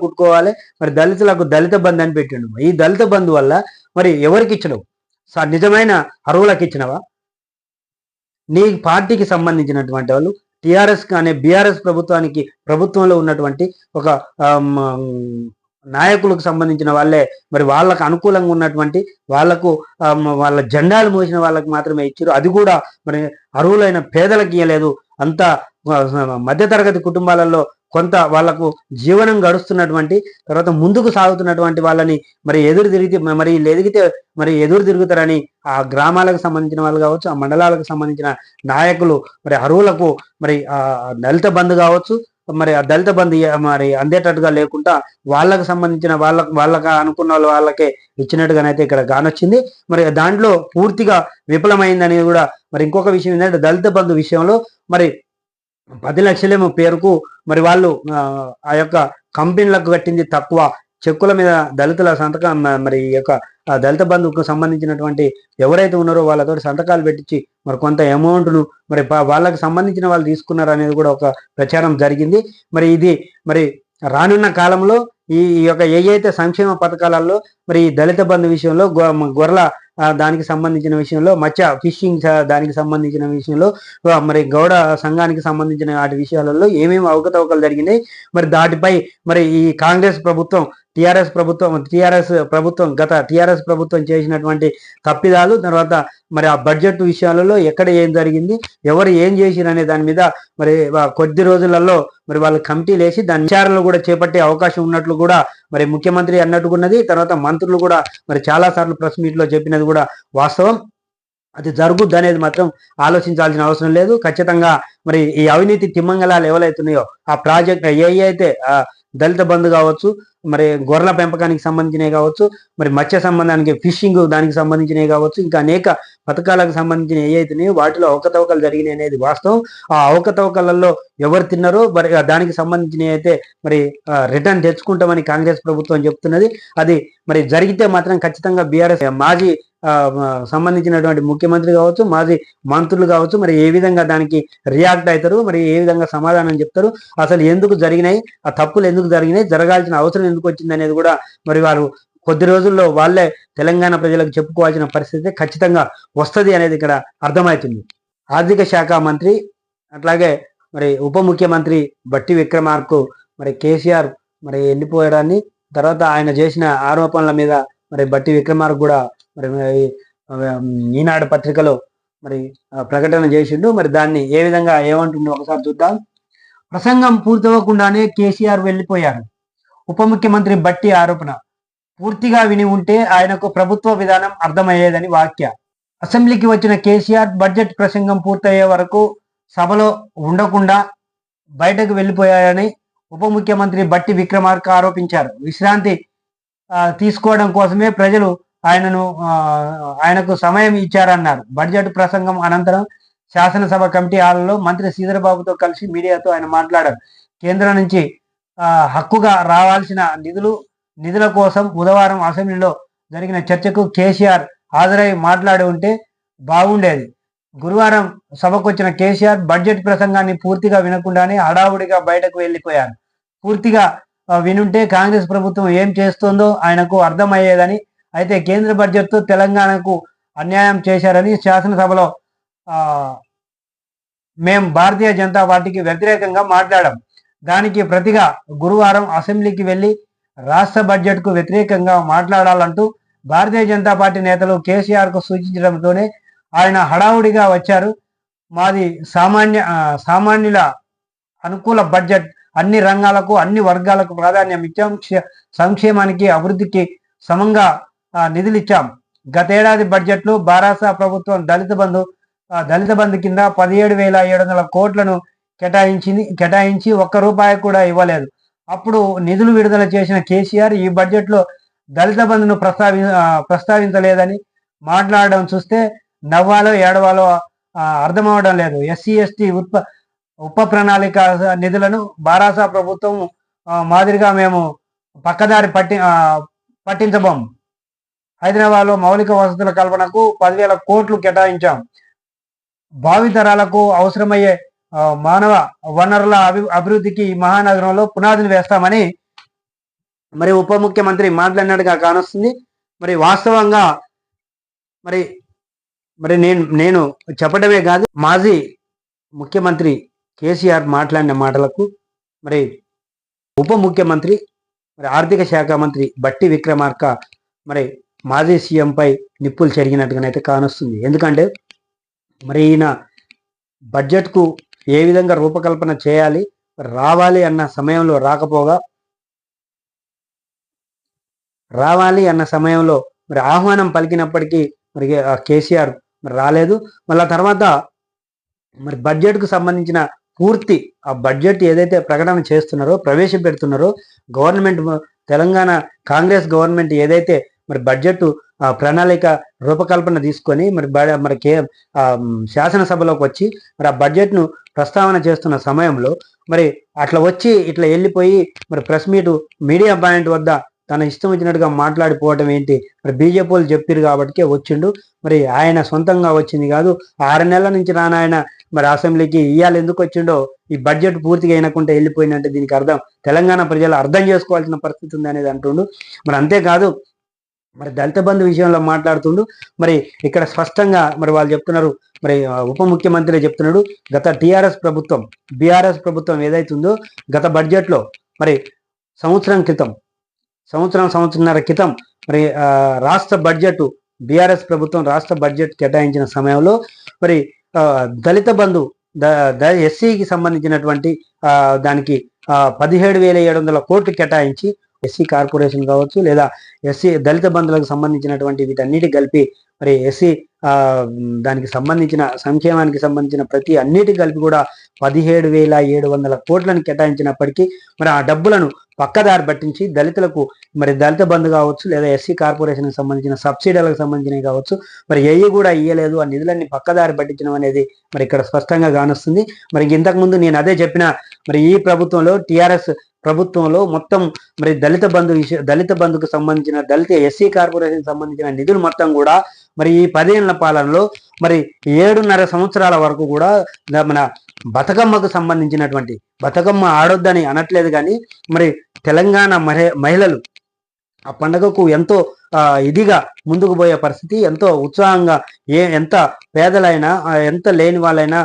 కుట్టుకోవాలి. మరి దళితులకు దళిత బంధు అని పెట్టిండు. ఈ దళిత బంధు వల్ల మరి ఎవరికి ఇచ్చినవు? నిజమైన అర్హులకు ఇచ్చినవా? నీ పార్టీకి సంబంధించినటువంటి వాళ్ళు టిఆర్ఎస్ కానీ బీఆర్ఎస్ ప్రభుత్వంలో ఉన్నటువంటి ఒక నాయకులకు సంబంధించిన వాళ్ళే మరి వాళ్ళకు అనుకూలంగా ఉన్నటువంటి వాళ్ళకు వాళ్ళ జెండాలు మోసిన వాళ్ళకి మాత్రమే ఇచ్చారు. అది కూడా మరి అర్హులైన పేదలకు ఇవ్వలేదు. అంతా మధ్యతరగతి కుటుంబాలలో కొంత వాళ్లకు జీవనం గడుస్తున్నటువంటి తర్వాత ముందుకు సాగుతున్నటువంటి వాళ్ళని మరి ఎదురు తిరుగుతారని ఆ గ్రామాలకు సంబంధించిన వాళ్ళు కావచ్చు, ఆ మండలాలకు సంబంధించిన నాయకులు మరి అర్హులకు మరి ఆ దళిత బంధు కావచ్చు, మరి ఆ దళిత బంధు మరి అందేటట్టుగా లేకుండా వాళ్ళకు సంబంధించిన వాళ్ళకి అనుకున్న వాళ్ళకే ఇచ్చినట్టుగానైతే ఇక్కడ కానొచ్చింది. మరి దాంట్లో పూర్తిగా విఫలమైందనేది కూడా మరి ఇంకొక విషయం ఏంటంటే దళిత బంధు విషయంలో మరి 10 లక్షలేమో పేరుకు మరి వాళ్ళు ఆ యొక్క కంపెనీలకు కట్టింది తక్కువ, చెక్కుల మీద దళితుల సంతకం మరి ఈ యొక్క దళిత బంధువుకు సంబంధించినటువంటి ఎవరైతే ఉన్నారో వాళ్ళతో సంతకాలు పెట్టించి మరి కొంత అమౌంట్ను మరి వాళ్ళకి సంబంధించిన వాళ్ళు తీసుకున్నారు అనేది కూడా ఒక ప్రచారం జరిగింది. మరి ఇది మరి రానున్న కాలంలో ఈ యొక్క ఏవైతే సంక్షేమ పథకాలలో మరి దళిత బంధు విషయంలో గొర్రెల దానికి సంబంధించిన విషయంలో, మత్స్య ఫిషింగ్ దానికి సంబంధించిన విషయంలో, మరి గౌడ సంఘానికి సంబంధించిన వాటి విషయాలలో ఏమేమి అవకతవకలు జరిగినాయి, మరి దాటిపై మరి ఈ కాంగ్రెస్ ప్రభుత్వం టిఆర్ఎస్ ప్రభుత్వం గత టిఆర్ఎస్ ప్రభుత్వం చేసినటువంటి తప్పిదాలు, తర్వాత మరి ఆ బడ్జెట్ విషయాలలో ఎక్కడ ఏం జరిగింది, ఎవరు ఏం చేసిరు అనే దాని మీద మరి కొద్ది రోజులలో మరి వాళ్ళు కమిటీలు వేసి దాని విచారణలు కూడా చేపట్టే అవకాశం ఉన్నట్లు కూడా మరి ముఖ్యమంత్రి అన్నట్టుకున్నది. తర్వాత మంత్రులు కూడా మరి చాలా సార్లు ప్రెస్ మీట్ లో చెప్పినది కూడా వాస్తవం. అది జరుగుద్ది అనేది మాత్రం ఆలోచించాల్సిన అవసరం లేదు. ఖచ్చితంగా మరి ఈ అవినీతి తిమ్మంగళాలు ఎవరైతున్నాయో ఆ ప్రాజెక్ట్ ఏ అయితే దళిత బంధు కావచ్చు, మరి గొర్రెల పెంపకానికి సంబంధించినవి కావచ్చు, మరి మత్స్య సంబంధానికి ఫిషింగ్ దానికి సంబంధించినవి కావచ్చు, ఇంకా అనేక పథకాలకు సంబంధించిన ఏ అయితున్నాయో వాటిలో అవకతవకలు జరిగినాయి అనేది వాస్తవం. ఆ అవకతవకలలో ఎవరు తిన్నారో మరి దానికి సంబంధించినవి అయితే మరి రిటర్న్ తెచ్చుకుంటామని కాంగ్రెస్ ప్రభుత్వం చెప్తున్నది. అది మరి జరిగితే మాత్రం ఖచ్చితంగా బీఆర్ఎస్ మాజీ సంబంధించినటువంటి ముఖ్యమంత్రి కావచ్చు, మాజీ మంత్రులు కావచ్చు, మరి ఏ విధంగా దానికి రియాక్ట్ అవుతారు, మరి ఏ విధంగా సమాధానం చెప్తారు, అసలు ఎందుకు జరిగినాయి, ఆ తప్పులు ఎందుకు జరిగినాయి, జరగాల్సిన అవసరం ఎందుకు వచ్చింది అనేది కూడా మరి వారు కొద్ది రోజుల్లో వాళ్ళే తెలంగాణ ప్రజలకు చెప్పుకోవాల్సిన పరిస్థితి ఖచ్చితంగా వస్తుంది అనేది ఇక్కడ అర్థమవుతుంది. ఆర్థిక శాఖ మంత్రి అట్లాగే మరి ఉప ముఖ్యమంత్రి బట్టి విక్రమార్కు మరి కేసీఆర్ మరి వెళ్ళిపోయడాన్ని, తర్వాత ఆయన చేసిన ఆరోపణల మీద మరి బట్టి విక్రమార్కు కూడా మరి ఈనాడు పత్రికలో మరి ప్రకటన చేసిండు. మరి దాన్ని ఏ విధంగా ఏమంటుండో ఒకసారి చూద్దాం. ప్రసంగం పూర్తవకుండానే కేసీఆర్ వెళ్ళిపోయారు. ఉప ముఖ్యమంత్రి బట్టి ఆరోపణ పూర్తిగా విని ఉంటే ఆయనకు ప్రభుత్వ విధానం అర్థమయ్యేదని వ్యాఖ్య. అసెంబ్లీకి వచ్చిన కేసీఆర్ బడ్జెట్ ప్రసంగం పూర్తయ్యే వరకు సభలో ఉండకుండా బయటకు వెళ్ళిపోయారని ఉప ముఖ్యమంత్రి బట్టి విక్రమార్క ఆరోపించారు. విశ్రాంతి తీసుకోవడం కోసమే ప్రజలు ఆయనకు సమయం ఇచ్చారన్నారు. బడ్జెట్ ప్రసంగం అనంతరం శాసనసభ కమిటీ హాల్లో మంత్రి శ్రీధరబాబుతో కలిసి మీడియాతో ఆయన మాట్లాడారు. కేంద్రం నుంచి హక్కుగా రావాల్సిన నిధుల కోసం బుధవారం అసెంబ్లీలో జరిగిన చర్చకు కేసీఆర్ హాజరై మాట్లాడి ఉంటే బాగుండేది. గురువారం సభకు వచ్చిన కేసీఆర్ బడ్జెట్ ప్రసంగాన్ని పూర్తిగా వినకుండానే హడావుడిగా బయటకు వెళ్ళిపోయారు. పూర్తిగా వినుంటే కాంగ్రెస్ ప్రభుత్వం ఏం చేస్తుందో ఆయనకు అర్థమయ్యేదని, అయితే కేంద్ర బడ్జెట్తో తెలంగాణకు అన్యాయం చేశారని శాసనసభలో మేం భారతీయ జనతా పార్టీకి వ్యతిరేకంగా మాట్లాడాం. దానికి ప్రతిగా గురువారం అసెంబ్లీకి వెళ్ళి రాష్ట్ర బడ్జెట్కు వ్యతిరేకంగా మాట్లాడాలంటూ భారతీయ జనతా పార్టీ నేతలు కేసీఆర్కు సూచించడంతోనే ఆయన హడావుడిగా వచ్చారు. మాది సామాన్యుల అనుకూల బడ్జెట్, అన్ని రంగాలకు అన్ని వర్గాలకు ప్రాధాన్యం ఇచ్చాం, సంక్షేమానికి అభివృద్ధికి సమంగా నిధులు ఇచ్చాం. గతేడాది బడ్జెట్లో బారాసా ప్రభుత్వం దళిత బంధు కింద 17,700 కోట్లను కేటాయించి ఒక్క రూపాయి కూడా ఇవ్వలేదు. అప్పుడు నిధులు విడుదల చేసిన కేసీఆర్ ఈ బడ్జెట్లో దళిత బంధును ప్రస్తావించలేదని మాట్లాడడం చూస్తే నవ్వాలో ఏడవాలో అర్థమవడం లేదు. ఎస్సీ ఎస్టీ ఉప ప్రణాళిక నిధులను బారాసా ప్రభుత్వం మాదిరిగా మేము పక్కదారి పట్టించబోం. హైదరాబాద్లో మౌలిక వసతుల కల్పనకు 10,000 కోట్లు కేటాయించాం. భావితరాలకు అవసరమయ్యే మానవ వనరుల అభివృద్ధికి మహానగరంలో పునాదిని వేస్తామని మరి ఉప ముఖ్యమంత్రి మాట్లాడినట్టుగా కానొస్తుంది. మరి వాస్తవంగా మరి నేను చెప్పడమే కాదు, మాజీ ముఖ్యమంత్రి కేసీఆర్ మాట్లాడిన మాటలకు మరి ఉప ముఖ్యమంత్రి మరి ఆర్థిక శాఖ మంత్రి బట్టి విక్రమార్క మరి మాజీ సీఎంపై నిప్పులు చెరిగినట్టుగానైతే కానొస్తుంది. ఎందుకంటే మరి ఈయన బడ్జెట్కు ఏ విధంగా రూపకల్పన చేయాలి, రావాలి అన్న సమయంలో మరి ఆహ్వానం పలికినప్పటికీ మరి కేసీఆర్ మరి రాలేదు. మళ్ళీ తర్వాత మరి బడ్జెట్కు సంబంధించిన పూర్తి ఆ బడ్జెట్ ఏదైతే ప్రకటన చేస్తున్నారో, ప్రవేశపెడుతున్నారో గవర్నమెంట్, తెలంగాణ కాంగ్రెస్ గవర్నమెంట్ ఏదైతే మరి బడ్జెట్ ప్రణాళిక రూపకల్పన తీసుకొని మరి శాసనసభలోకి వచ్చి మరి ఆ బడ్జెట్ను ప్రస్తావన చేస్తున్న సమయంలో మరి అట్లా వచ్చి ఇట్లా వెళ్ళిపోయి మరి ప్రెస్ మీడియా పాయింట్ వద్ద తన ఇష్టం వచ్చినట్టుగా మాట్లాడిపోవటం ఏంటి? మరి బీజేపీ వాళ్ళు చెప్పారు కాబట్టి వచ్చిండు. మరి ఆయన సొంతంగా వచ్చింది కాదు. 6 నెలల నుంచి రానాయన మరి అసెంబ్లీకి ఇవాళ ఎందుకు వచ్చిండో, ఈ బడ్జెట్ పూర్తిగా అయినకుంటే వెళ్ళిపోయిందంటే దీనికి అర్థం తెలంగాణ ప్రజలు అర్థం చేసుకోవాల్సిన పరిస్థితి ఉంది అనేది అంటుండు. మరి అంతేకాదు మరి దళిత బంధు విషయంలో మాట్లాడుతుండు. మరి ఇక్కడ స్పష్టంగా మరి వాళ్ళు చెప్తున్నారు, మరి ఉప ముఖ్యమంత్రి చెప్తున్నాడు, గత టీఆర్ఎస్ ప్రభుత్వం బీఆర్ఎస్ ప్రభుత్వం ఏదైతుందో గత బడ్జెట్లో మరి సంవత్సరంన్నర క్రితం మరి రాష్ట్ర బడ్జెట్ బీఆర్ఎస్ ప్రభుత్వం రాష్ట్ర బడ్జెట్ కేటాయించిన సమయంలో మరి దళిత బంధు ఎస్సీకి సంబంధించినటువంటి దానికి 17,700 కోట్లు కేటాయించి ఎస్సీ కార్పొరేషన్ కావచ్చు లేదా ఎస్సీ దళిత బంధువులకు సంబంధించినటువంటి వీటన్నిటి కలిపి మరి ఎస్సీ దానికి సంబంధించిన సంక్షేమానికి సంబంధించిన ప్రతి అన్నిటి కలిపి కూడా 17,700 కోట్లను కేటాయించినప్పటికీ మరి ఆ డబ్బులను పక్కదారి పట్టించి దళితులకు మరి దళిత బంధు కావచ్చు లేదా ఎస్సీ కార్పొరేషన్కి సంబంధించిన సబ్సిడీలకు సంబంధించినవి కావచ్చు మరి ఏవి కూడా ఇయ్యలేదు. ఆ నిధులన్నీ పక్కదారి పట్టించడం అనేది మరి ఇక్కడ స్పష్టంగా కానొస్తుంది. మరి ఇంతకుముందు నేను అదే చెప్పిన, మరి ఈ ప్రభుత్వంలో టీఆర్ఎస్ ప్రభుత్వంలో మొత్తం మరి దళిత బంధుకు సంబంధించిన దళిత ఎస్సీ కార్పొరేషన్ సంబంధించిన నిధులు మొత్తం కూడా మరి ఈ 10 ఏళ్ల పాలనలో మరి 7.5 సంవత్సరాల వరకు కూడా మన బతుకమ్మకు సంబంధించినటువంటి బతుకమ్మ ఆడొద్దని అనట్లేదు కానీ మరి తెలంగాణ మహిళలు ఆ పండుగకు ఎంతో ఇదిగా ముందుకు పోయే పరిస్థితి, ఎంతో ఉత్సాహంగా ఎంత పేదలైనా ఎంత లేని వాళ్ళైనా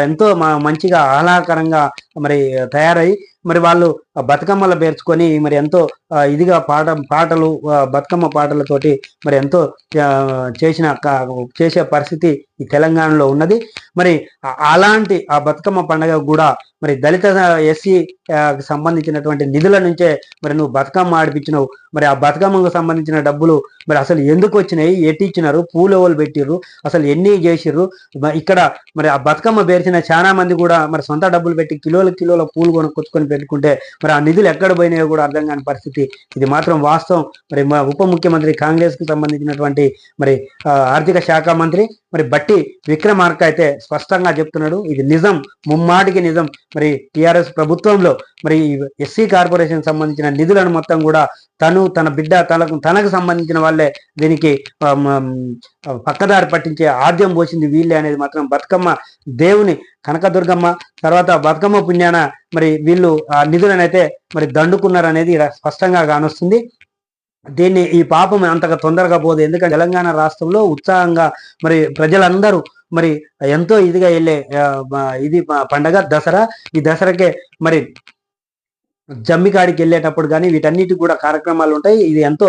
ఎంతో మంచిగా ఆహ్లాదకరంగా మరి తయారై మరి వాళ్ళు బతుకమ్మలు పేర్చుకొని మరి ఎంతో ఇదిగా పాటలు బతుకమ్మ పాటలతోటి మరి ఎంతో చేసే పరిస్థితి ఈ తెలంగాణలో ఉన్నది. మరి అలాంటి ఆ బతుకమ్మ పండుగ కూడా మరి దళిత ఎస్సీ సంబంధించినటువంటి నిధుల నుంచే మరి నువ్వు బతుకమ్మ ఆడిపించినావు. మరి ఆ బతుకమ్మకు సంబంధించిన డబ్బులు మరి అసలు ఎందుకు వచ్చినాయి, ఎట్టి ఇచ్చినారు, పూలు ఎవరు పెట్టిర్రు, అసలు ఎన్ని చేసిర్రు? ఇక్కడ మరి ఆ బతుకమ్మ పేర్చిన చాలా మంది కూడా మరి సొంత డబ్బులు పెట్టి కిలోల పూలు కొనుక్కొచ్చుకొని పెట్టుకుంటే మరి ఆ నిధులు ఎక్కడ పోయినాయో కూడా అర్థం కాని పరిస్థితి. ఇది మాత్రం వాస్తవం. మరి మా ఉప ముఖ్యమంత్రి కాంగ్రెస్ కి సంబంధించినటువంటి మరి ఆర్థిక శాఖ మంత్రి మరి బట్టి విక్రమార్క అయితే స్పష్టంగా చెప్తున్నాడు, ఇది నిజం, ముమ్మాటికి నిజం. మరి టిఆర్ఎస్ ప్రభుత్వంలో మరి ఎస్సీ కార్పొరేషన్ సంబంధించిన నిధులను మొత్తం కూడా తన బిడ్డ తనకు సంబంధించిన వాళ్ళే దీనికి పక్కదారి పట్టించే ఆద్యం పోసింది వీళ్ళే అనేది మాత్రం బతుకమ్మ దేవుని కనకదుర్గమ్మ తర్వాత బతుకమ్మ పుణ్యాన మరి వీళ్ళు ఆ నిధులనైతే మరి దండుకున్నారనేది స్పష్టంగా కానొస్తుంది. దీన్ని ఈ పాపం అంతగా తొందరగా పోదు. ఎందుకంటే తెలంగాణ రాష్ట్రంలో ఉత్సాహంగా మరి ప్రజలందరూ మరి ఎంతో ఇదిగా వెళ్ళే ఇది పండగ దసరా. ఈ దసరాకే మరి జమ్మికాడికి వెళ్ళేటప్పుడు కానీ వీటన్నిటికి కూడా కార్యక్రమాలు ఉంటాయి. ఇది ఎంతో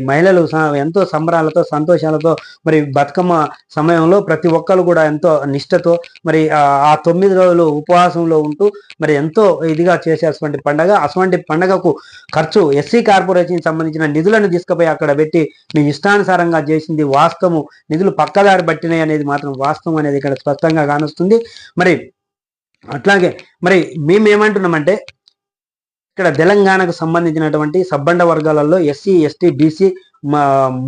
మహిళలు ఎంతో సంబరాలతో సంతోషాలతో మరి బతుకమ్మ సమయంలో ప్రతి ఒక్కరు కూడా ఎంతో నిష్టతో మరి ఆ 9 రోజులు ఉపవాసంలో ఉంటూ మరి ఎంతో ఇదిగా చేసేటువంటి పండగ. అటువంటి పండగకు ఖర్చు ఎస్సీ కార్పొరేషన్ సంబంధించిన నిధులను తీసుకుపోయి అక్కడ పెట్టి మీ ఇష్టానుసారంగా చేసింది వాస్తవము. నిధులు పక్కదారి పట్టినాయి అనేది మాత్రం వాస్తవం అనేది ఇక్కడ స్పష్టంగా కానొస్తుంది. మరి అట్లాగే మరి మేమేమంటున్నామంటే ఇక్కడ తెలంగాణకు సంబంధించినటువంటి సబ్బండ వర్గాలలో ఎస్సీ ఎస్టీ బీసీ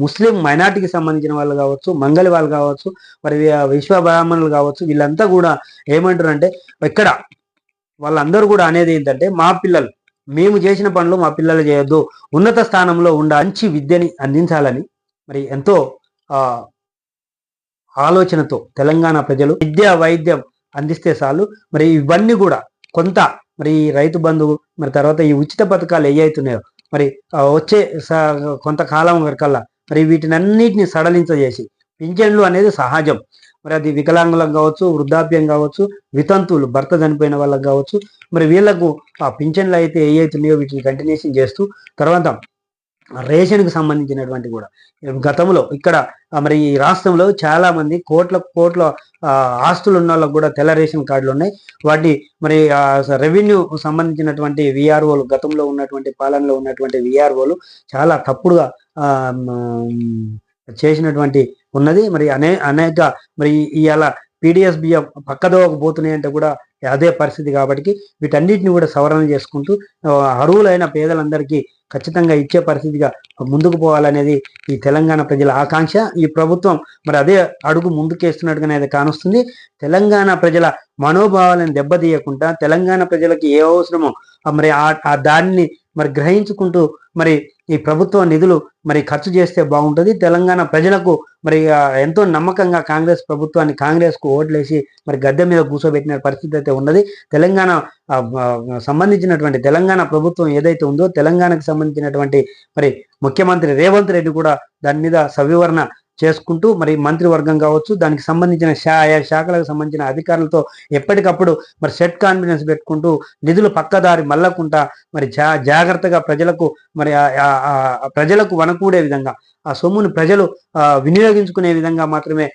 ముస్లిం మైనార్టీకి సంబంధించిన వాళ్ళు కావచ్చు, మంగళి వాళ్ళు కావచ్చు, మరి విశ్వ బ్రాహ్మణులు కావచ్చు, వీళ్ళంతా కూడా ఏమంటారంటే ఇక్కడ వాళ్ళందరూ కూడా అనేది ఏంటంటే మా పిల్లలు మేము చేసిన పనులు మా పిల్లలు చేయొద్దు, ఉన్నత స్థానంలో మంచి విద్యని అందించాలని మరి ఎంతో ఆలోచనతో తెలంగాణ ప్రజలు విద్య వైద్యం అందిస్తే చాలు. మరి ఇవన్నీ కూడా కొంత మరి రైతు బంధువు మరి తర్వాత ఈ ఉచిత పథకాలు ఏవైతున్నాయో మరి వచ్చే కొంతకాలం వరకల్లా మరి వీటినన్నిటిని సడలించజేసి పింఛన్లు అనేది సహజం. మరి అది వికలాంగులకు కావచ్చు, వృద్ధాప్యం కావచ్చు, వితంతువులు భర్త చనిపోయిన వాళ్ళకి కావచ్చు, మరి వీళ్లకు ఆ పింఛన్లు అయితే ఏవైతున్నాయో వీటిని కంటిన్యూషన్ చేస్తూ తర్వాత రేషన్కి సంబంధించినటువంటి కూడా గతంలో ఇక్కడ మరి ఈ రాష్ట్రంలో చాలా మంది కోట్ల ఆస్తులు ఉన్న వాళ్ళకు కూడా తెల్ల రేషన్ కార్డులు ఉన్నాయి. వాటి మరి రెవెన్యూ సంబంధించినటువంటి విఆర్ఓలు గతంలో ఉన్నటువంటి పాలనలో ఉన్నటువంటి విఆర్ఓలు చాలా తప్పుడుగా చేసినటువంటి ఉన్నది. మరి అనేక మరి ఇవాళ పీడిఎస్ బియ్యం పక్కదోవకు పోతున్నాయి అంటే కూడా అదే పరిస్థితి కాబట్టి వీటన్నిటిని కూడా సవరణ చేసుకుంటూ అర్హులైన పేదలందరికీ ఖచ్చితంగా ఇచ్చే పరిస్థితిగా ముందుకు పోవాలనేది ఈ తెలంగాణ ప్రజల ఆకాంక్ష. ఈ ప్రభుత్వం మరి అదే అడుగు ముందుకేస్తున్నట్టుగానే అది కానొస్తుంది. తెలంగాణ ప్రజల మనోభావాలను దెబ్బతీయకుండా తెలంగాణ ప్రజలకు ఏ అవసరమో మరి ఆ దానిని మరి గ్రహించుకుంటూ మరి ఈ ప్రభుత్వ నిధులు మరి ఖర్చు చేస్తే బాగుంటుంది. తెలంగాణ ప్రజలకు మరి ఎంతో నమ్మకంగా కాంగ్రెస్కు ఓట్లేసి మరి గద్దె మీద కూర్చోబెట్టిన పరిస్థితి అయితే ఉన్నది. తెలంగాణ సంబంధించినటువంటి తెలంగాణ ప్రభుత్వం ఏదైతే ఉందో తెలంగాణకు సంబంధించినటువంటి మరి ముఖ్యమంత్రి రేవంత్ రెడ్డి కూడా దాని మీద సవివరణ చేసుకుంటూ మరి మంత్రివర్గం కావచ్చు, దానికి సంబంధించిన శాఖలకు సంబంధించిన అధికారులతో ఎప్పటికప్పుడు మరి సెట్ కాన్ఫిడెన్స్ పెట్టుకుంటూ నిధులు పక్కదారి మళ్ళకుండా మరి జాగ్రత్తగా ప్రజలకు వనకూడే విధంగా ఆ సొమ్మును ప్రజలు వినియోగించుకునే విధంగా మాత్రమే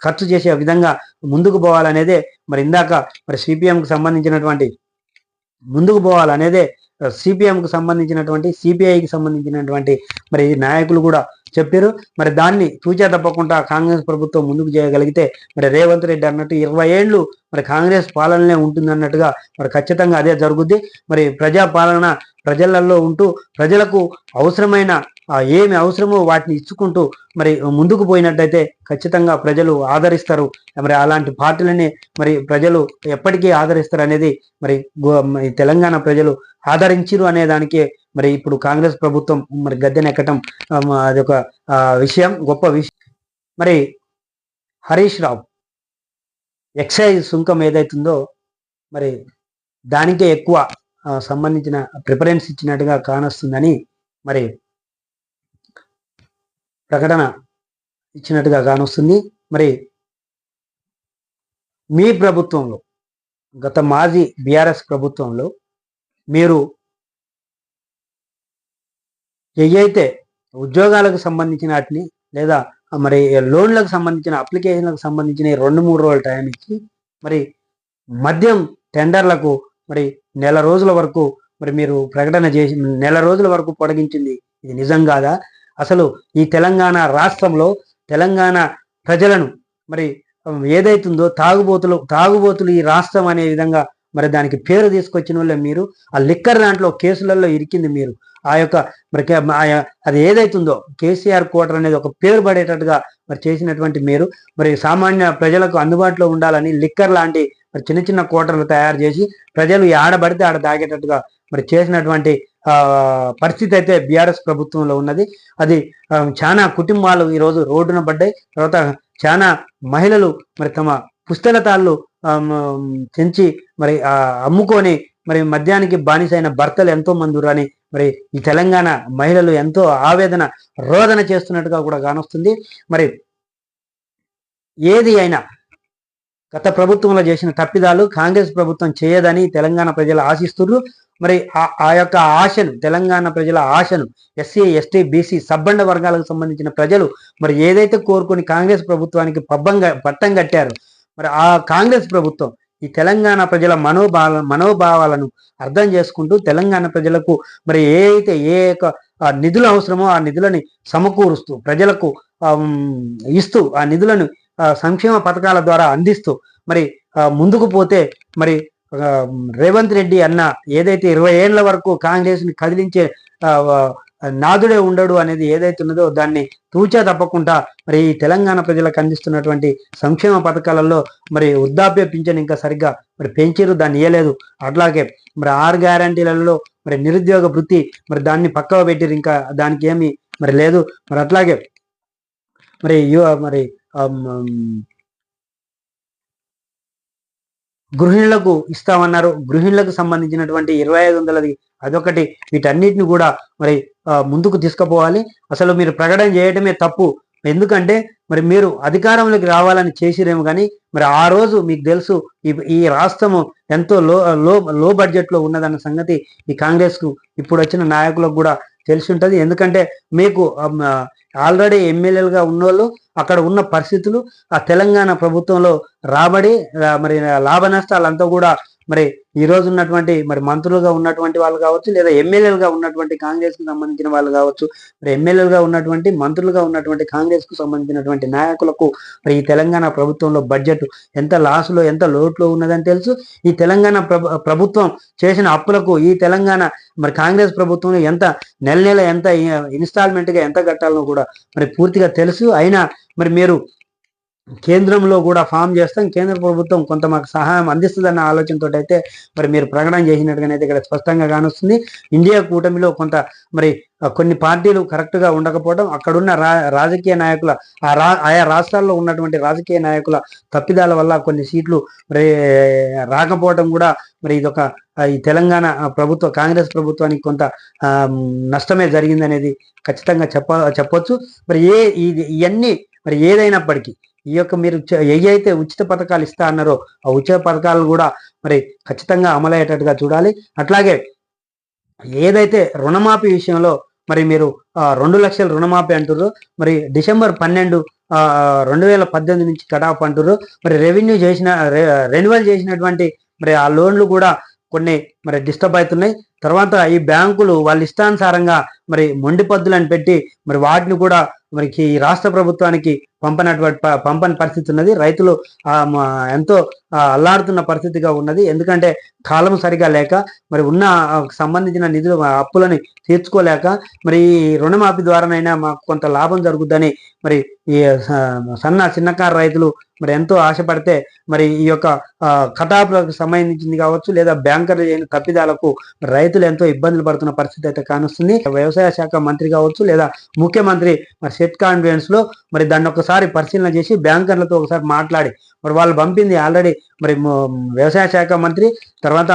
ఖర్చు చేసే విధంగా ముందుకు పోవాలనేదే మరి ఇందాక మరి సిపిఎంకు సంబంధించినటువంటి సిపిఐకి సంబంధించినటువంటి మరి నాయకులు కూడా చెప్పారు. మరి దాన్ని తూచా తప్పకుండా కాంగ్రెస్ ప్రభుత్వం ముందుకు చేయగలిగితే మరి రేవంత్ రెడ్డి అన్నట్టు 20 ఏళ్ళు మరి కాంగ్రెస్ పాలననే ఉంటుందన్నట్టుగా మరి ఖచ్చితంగా అదే జరుగుద్ది. మరి ప్రజాపాలన ప్రజలలో ఉంటూ ప్రజలకు అవసరమైన ఏమి అవసరమో వాటిని ఇచ్చుకుంటూ మరి ముందుకు పోయినట్టయితే ఖచ్చితంగా ప్రజలు ఆదరిస్తారు. మరి అలాంటి పార్టీలని మరి ప్రజలు ఎప్పటికీ ఆదరిస్తారు అనేది మరి తెలంగాణ ప్రజలు ఆదరించిరు అనే దానికే మరి ఇప్పుడు కాంగ్రెస్ ప్రభుత్వం మరి గద్దెనెక్కటం అదొక గొప్ప విషయం. మరి హరీష్ రావు ఎక్సైజ్ సుంకం ఏదైతుందో మరి దానికే ఎక్కువ సంబంధించిన ప్రిఫరెన్స్ ఇచ్చినట్టుగా కానొస్తుందని మరి ప్రకటన ఇచ్చినట్టుగా కానొస్తుంది. మరి మీ ప్రభుత్వంలో గత మాజీ బీఆర్ఎస్ ప్రభుత్వంలో మీరు ఏవైతే ఉద్యోగాలకు సంబంధించిన వాటిని లేదా మరి లోన్లకు సంబంధించిన అప్లికేషన్లకు సంబంధించిన 2-3 రోజుల టైం ఇచ్చి మరి మద్యం టెండర్లకు మరి నెల రోజుల వరకు మరి మీరు ప్రకటన చేసి నెల రోజుల వరకు పొడిగించింది ఇది నిజం కాదా? అసలు ఈ తెలంగాణ రాష్ట్రంలో తెలంగాణ ప్రజలను మరి ఏదైతుందో తాగుబోతులు ఈ రాష్ట్రం అనే విధంగా మరి దానికి పేరు తీసుకొచ్చిన వాళ్ళే మీరు. ఆ లిక్కర్ దాంట్లో కేసులలో ఇరికింది మీరు. మరి అది ఏదైతుందో కేసీఆర్ కోటర్ అనేది ఒక పేరు పడేటట్టుగా మరి చేసినటువంటి మీరు మరి సామాన్య ప్రజలకు అందుబాటులో ఉండాలని లిక్కర్ లాంటి మరి చిన్న చిన్న కోటర్లు తయారు చేసి ప్రజలు ఆడబడితే ఆడ తాగేటట్టుగా మరి చేసినటువంటి పరిస్థితి అయితే బీఆర్ఎస్ ప్రభుత్వంలో ఉన్నది. అది చాలా కుటుంబాలు ఈరోజు రోడ్డున పడ్డాయి. తర్వాత చాలా మహిళలు మరి తమ పుస్తలతాళ్ళు తెంచి మరి అమ్ముకొని మరి మద్యానికి బానిసైన భర్తలు ఎంతో మంది ఉరని మరి ఈ తెలంగాణ మహిళలు ఎంతో ఆవేదన రోదన చేస్తున్నట్టుగా కూడా కానొస్తుంది. మరి ఏది అయినా గత ప్రభుత్వంలో చేసిన తప్పిదాలు కాంగ్రెస్ ప్రభుత్వం చేయదని తెలంగాణ ప్రజలు ఆశిస్తున్నారు. మరి ఆ యొక్క ఆశను తెలంగాణ ప్రజల ఆశను ఎస్సీ ఎస్టీ బీసీ సబ్బండ వర్గాలకు సంబంధించిన ప్రజలు మరి ఏదైతే కోరుకొని కాంగ్రెస్ ప్రభుత్వానికి పట్టం కట్టారు మరి ఆ కాంగ్రెస్ ప్రభుత్వం ఈ తెలంగాణ ప్రజల మనోభావాలను అర్థం చేసుకుంటూ తెలంగాణ ప్రజలకు మరి ఏ నిధులు అవసరమో ఆ నిధులని సమకూరుస్తూ ప్రజలకు ఇస్తూ ఆ నిధులను సంక్షేమ పథకాల ద్వారా అందిస్తూ మరి ముందుకు పోతే మరి రేవంత్ రెడ్డి అన్న ఏదైతే 20 ఏళ్ల వరకు కాంగ్రెస్ ని కదిలించే నాదుడే ఉండడు అనేది ఏదైతే ఉన్నదో దాన్ని తూచా తప్పకుండా మరి ఈ తెలంగాణ ప్రజలకు అందిస్తున్నటువంటి సంక్షేమ పథకాలలో మరి వృద్ధాప్య పింఛన్ ఇంకా సరిగ్గా మరి పెంచారు, దాన్ని ఇయ్యలేదు. అట్లాగే మరి 6 గ్యారంటీలలో మరి నిరుద్యోగ వృత్తి మరి దాన్ని పక్కవ పెట్టారు, ఇంకా దానికి ఏమి మరి లేదు. మరి అట్లాగే మరి గృహిణులకు ఇస్తామన్నారు. గృహిణులకు సంబంధించినటువంటి 2500 అదొకటి. వీటన్నిటిని కూడా మరి ముందుకు తీసుకుపోవాలి. అసలు మీరు ప్రకటన చేయడమే తప్పు. ఎందుకంటే మరి మీరు అధికారంలోకి రావాలని చేసిరేమో కానీ మరి ఆ రోజు మీకు తెలుసు ఈ రాష్ట్రము ఎంతో లో బడ్జెట్లో ఉన్నదన్న సంగతి ఈ కాంగ్రెస్కు ఇప్పుడు వచ్చిన నాయకులకు కూడా తెలిసి ఉంటుంది. ఎందుకంటే మీకు ఆల్రెడీ ఎమ్మెల్యేలుగా ఉన్నోళ్ళు అక్కడ ఉన్న పరిస్థితులు ఆ తెలంగాణ ప్రభుత్వంలో రాబడి మరి లాభ నష్టాలంతా కూడా మరి ఈ రోజు ఉన్నటువంటి మరి మంత్రులుగా ఉన్నటువంటి వాళ్ళు కావచ్చు, లేదా ఎమ్మెల్యేలుగా ఉన్నటువంటి కాంగ్రెస్ కు సంబంధించిన వాళ్ళు కావచ్చు, మరి ఎమ్మెల్యేలుగా ఉన్నటువంటి మంత్రులుగా ఉన్నటువంటి కాంగ్రెస్ కు సంబంధించినటువంటి నాయకులకు మరి ఈ తెలంగాణ ప్రభుత్వంలో బడ్జెట్ ఎంత లాస్లో ఎంత లోట్లో ఉన్నదని తెలుసు. ఈ తెలంగాణ ప్రభుత్వం చేసిన అప్పులకు ఈ తెలంగాణ మరి కాంగ్రెస్ ప్రభుత్వం ఎంత నెల ఎంత ఇన్స్టాల్మెంట్ గా ఎంత కట్టాలనో కూడా మరి పూర్తిగా తెలుసు. అయినా మరి మీరు కేంద్రంలో కూడా ఫామ్ చేస్తాం, కేంద్ర ప్రభుత్వం కొంత మాకు సహాయం అందిస్తుందన్న ఆలోచనతో అయితే మరి మీరు ప్రకటన చేసినట్టుగానైతే ఇక్కడ స్పష్టంగా కానొస్తుంది. ఇండియా కూటమిలో కొంత మరి కొన్ని పార్టీలు కరెక్ట్ గా ఉండకపోవడం, అక్కడున్న రాజకీయ నాయకుల ఆయా రాష్ట్రాల్లో ఉన్నటువంటి రాజకీయ నాయకుల తప్పిదాల వల్ల కొన్ని సీట్లు మరి రాకపోవడం కూడా మరి ఇదొక ఈ తెలంగాణ కాంగ్రెస్ ప్రభుత్వానికి కొంత నష్టమే జరిగిందనేది ఖచ్చితంగా చెప్పొచ్చు. మరి ఇవన్నీ మరి ఏదైనప్పటికీ ఈ యొక్క మీరు ఏవైతే ఉచిత పథకాలు ఇస్తా అన్నారో ఆ ఉచిత పథకాలు కూడా మరి ఖచ్చితంగా అమలయ్యేటట్టుగా చూడాలి. అట్లాగే ఏదైతే రుణమాఫీ విషయంలో మరి మీరు 2 లక్షల రుణమాఫీ అంటుర్రు, మరి డిసెంబర్ 12, 2018 నుంచి కటాఫ్ అంటుర్రు. మరి రెన్యువల్ చేసినటువంటి మరి ఆ లోన్లు కూడా కొన్ని మరి డిస్టర్బ్ అవుతున్నాయి. తర్వాత ఈ బ్యాంకులు వాళ్ళ ఇష్టానుసారంగా మరి మొండి పద్దులను పెట్టి మరి వాటిని కూడా మనకి రాష్ట్ర ప్రభుత్వానికి పంపని పరిస్థితి ఉన్నది. రైతులు ఎంతో అల్లాడుతున్న పరిస్థితిగా ఉన్నది. ఎందుకంటే కాలం సరిగా లేక మరి ఉన్న సంబంధించిన నిధులు అప్పులని తీర్చుకోలేక మరి రుణమాఫీ ద్వారానైనా మాకు కొంత లాభం జరుగుద్దని మరి ఈ చిన్నకారు రైతులు మరి ఎంతో ఆశపడితే మరి ఈ యొక్క కటాపులకు సంబంధించింది కావచ్చు, లేదా బ్యాంకర్లు చేయని తప్పిదాలకు రైతులు ఎంతో ఇబ్బందులు పడుతున్న పరిస్థితి అయితే కానొస్తుంది. వ్యవసాయ శాఖ మంత్రి కావచ్చు, లేదా ముఖ్యమంత్రి మరి సెట్ కాన్ఫరెన్స్ లో మరి దాన్ని ఒకసారి పరిశీలన చేసి బ్యాంకర్లతో ఒకసారి మాట్లాడి మరి వాళ్ళు పంపింది ఆల్రెడీ మరి వ్యవసాయ శాఖ మంత్రి, తర్వాత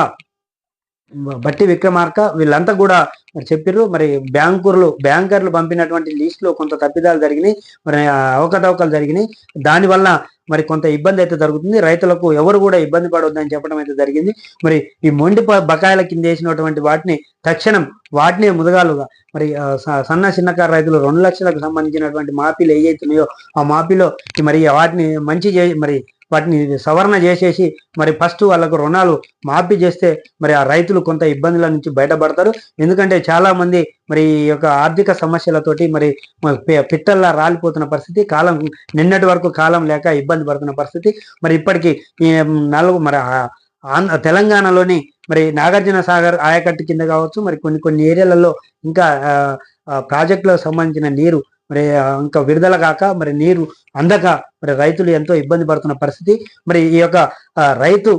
బట్టి విక్రమార్క వీళ్ళంతా కూడా చెప్పిర్రు. మరి బ్యాంకర్లు పంపినటువంటి లిస్ట్ లో కొంత తప్పిదాలు జరిగినాయి, మరి అవకతవకలు జరిగినాయి. దానివల్ల మరి కొంత ఇబ్బంది అయితే జరుగుతుంది. రైతులకు ఎవరు కూడా ఇబ్బంది పడవద్దని చెప్పడం అయితే జరిగింది. మరి ఈ మొండి బకాయిల కింద వేసినటువంటి వాటిని తక్షణం వాటిని ముదగాలుగా మరి చిన్నకారు రైతులు 2 లక్షలకు సంబంధించినటువంటి మాఫీలు ఏవైతున్నాయో ఆ మాఫీలో మరి వాటిని మరి వాటిని సవరణ చేసేసి మరి ఫస్ట్ వాళ్ళకు రుణాలు మాఫీ చేస్తే మరి ఆ రైతులు కొంత ఇబ్బందుల నుంచి బయటపడతారు. ఎందుకంటే చాలా మంది మరి ఈ యొక్క ఆర్థిక సమస్యలతోటి మరి పిట్టల్లా రాలిపోతున్న పరిస్థితి, నిన్నటి వరకు కాలం లేక ఇబ్బంది పడుతున్న పరిస్థితి. మరి ఇప్పటికీ ఈ మరి తెలంగాణలోని మరి నాగార్జున సాగర్ ఆయకట్టు కింద కావచ్చు, మరి కొన్ని ఏరియాలలో ఇంకా ప్రాజెక్టులకు సంబంధించిన నీరు మరి ఇంకా విడుదల కాక మరి నీరు అందక మరి రైతులు ఎంతో ఇబ్బంది పడుతున్న పరిస్థితి. మరి ఈ యొక్క రైతు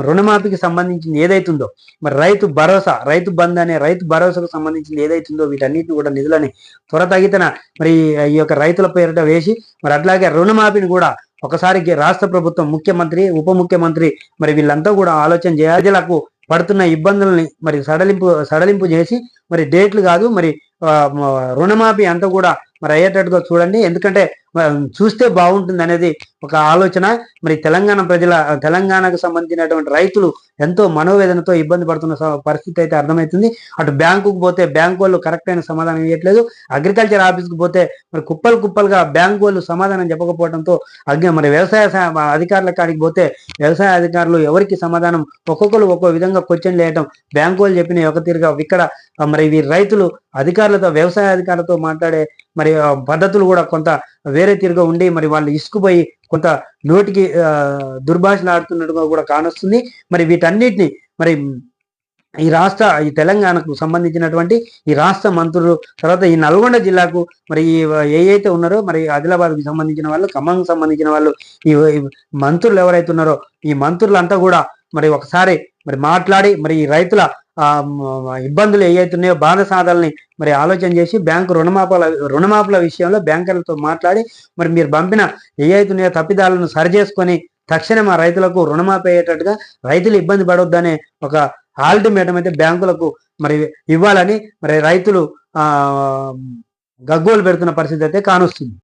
రుణమాఫీకి సంబంధించింది ఏదైతుందో మరి రైతు బంధు అనే రైతు భరోసాకు సంబంధించింది ఏదైతుందో వీటన్నిటిని కూడా నిధులని త్వరతగితన మరి ఈ యొక్క రైతుల పేరిట వేసి మరి అట్లాగే రుణమాఫీని కూడా ఒకసారి రాష్ట్ర ప్రభుత్వం, ముఖ్యమంత్రి, ఉప ముఖ్యమంత్రి మరి వీళ్ళంతా కూడా ఆలోచన చేయాలి. ప్రజలకు పడుతున్న ఇబ్బందుల్ని మరి సడలింపు చేసి మరి డేట్లు కాదు మరి రుణమాఫీ అంతా కూడా మరి అయ్యేటట్టుగా చూడండి. ఎందుకంటే చూస్తే బాగుంటుంది అనేది ఒక ఆలోచన. మరి తెలంగాణకు సంబంధించినటువంటి రైతులు ఎంతో మనోవేదనతో ఇబ్బంది పడుతున్న పరిస్థితి అయితే అర్థమవుతుంది. అటు బ్యాంకుకు పోతే బ్యాంకు వాళ్ళు కరెక్ట్ అయిన సమాధానం ఇవ్వట్లేదు, అగ్రికల్చర్ ఆఫీస్కి పోతే మరి కుప్పలుగా బ్యాంకు వాళ్ళు సమాధానం చెప్పకపోవడంతో మరి వ్యవసాయ అధికారుల కాడికి పోతే వ్యవసాయ అధికారులు ఎవరికి సమాధానం ఒక్కొక్కరు ఒక్కో విధంగా క్వశ్చన్ వేయటం, బ్యాంకు వాళ్ళు చెప్పిన ఒక తీరుగా ఇక్కడ మరి వీరి రైతులు వ్యవసాయ అధికారులతో మాట్లాడే మరి పద్ధతులు కూడా కొంత వేరే తీరుగా ఉండి మరి వాళ్ళు ఇసుకుపోయి కొంత నోటికి దుర్భాషలు ఆడుతున్నట్టుగా కూడా కానొస్తుంది. మరి వీటన్నిటిని మరి ఈ తెలంగాణకు సంబంధించినటువంటి ఈ రాష్ట్ర మంత్రులు, తర్వాత ఈ నల్గొండ జిల్లాకు మరి ఏవైతే ఉన్నారో మరి ఆదిలాబాద్కి సంబంధించిన వాళ్ళు, ఖమ్మంకి సంబంధించిన వాళ్ళు, ఈ మంత్రులు ఎవరైతే ఉన్నారో ఈ మంత్రులంతా కూడా మరి ఒకసారి మరి మాట్లాడి మరి ఈ రైతుల ఇబ్బందులు ఏవైతున్నాయో బాధ సాధల్ని మరి ఆలోచన చేసి బ్యాంకు రుణమాఫీల విషయంలో బ్యాంకర్లతో మాట్లాడి మరి మీరు పంపిన ఏవైతున్నాయో తప్పిదాలను సరిచేసుకొని తక్షణం ఆ రైతులకు రుణమాఫీ అయ్యేటట్టుగా రైతులు ఇబ్బంది పడొద్దనే ఒక అల్టిమేటం అయితే బ్యాంకులకు మరి ఇవ్వాలని మరి రైతులు గగ్గోలు పెడుతున్న పరిస్థితి అయితే కానొస్తుంది.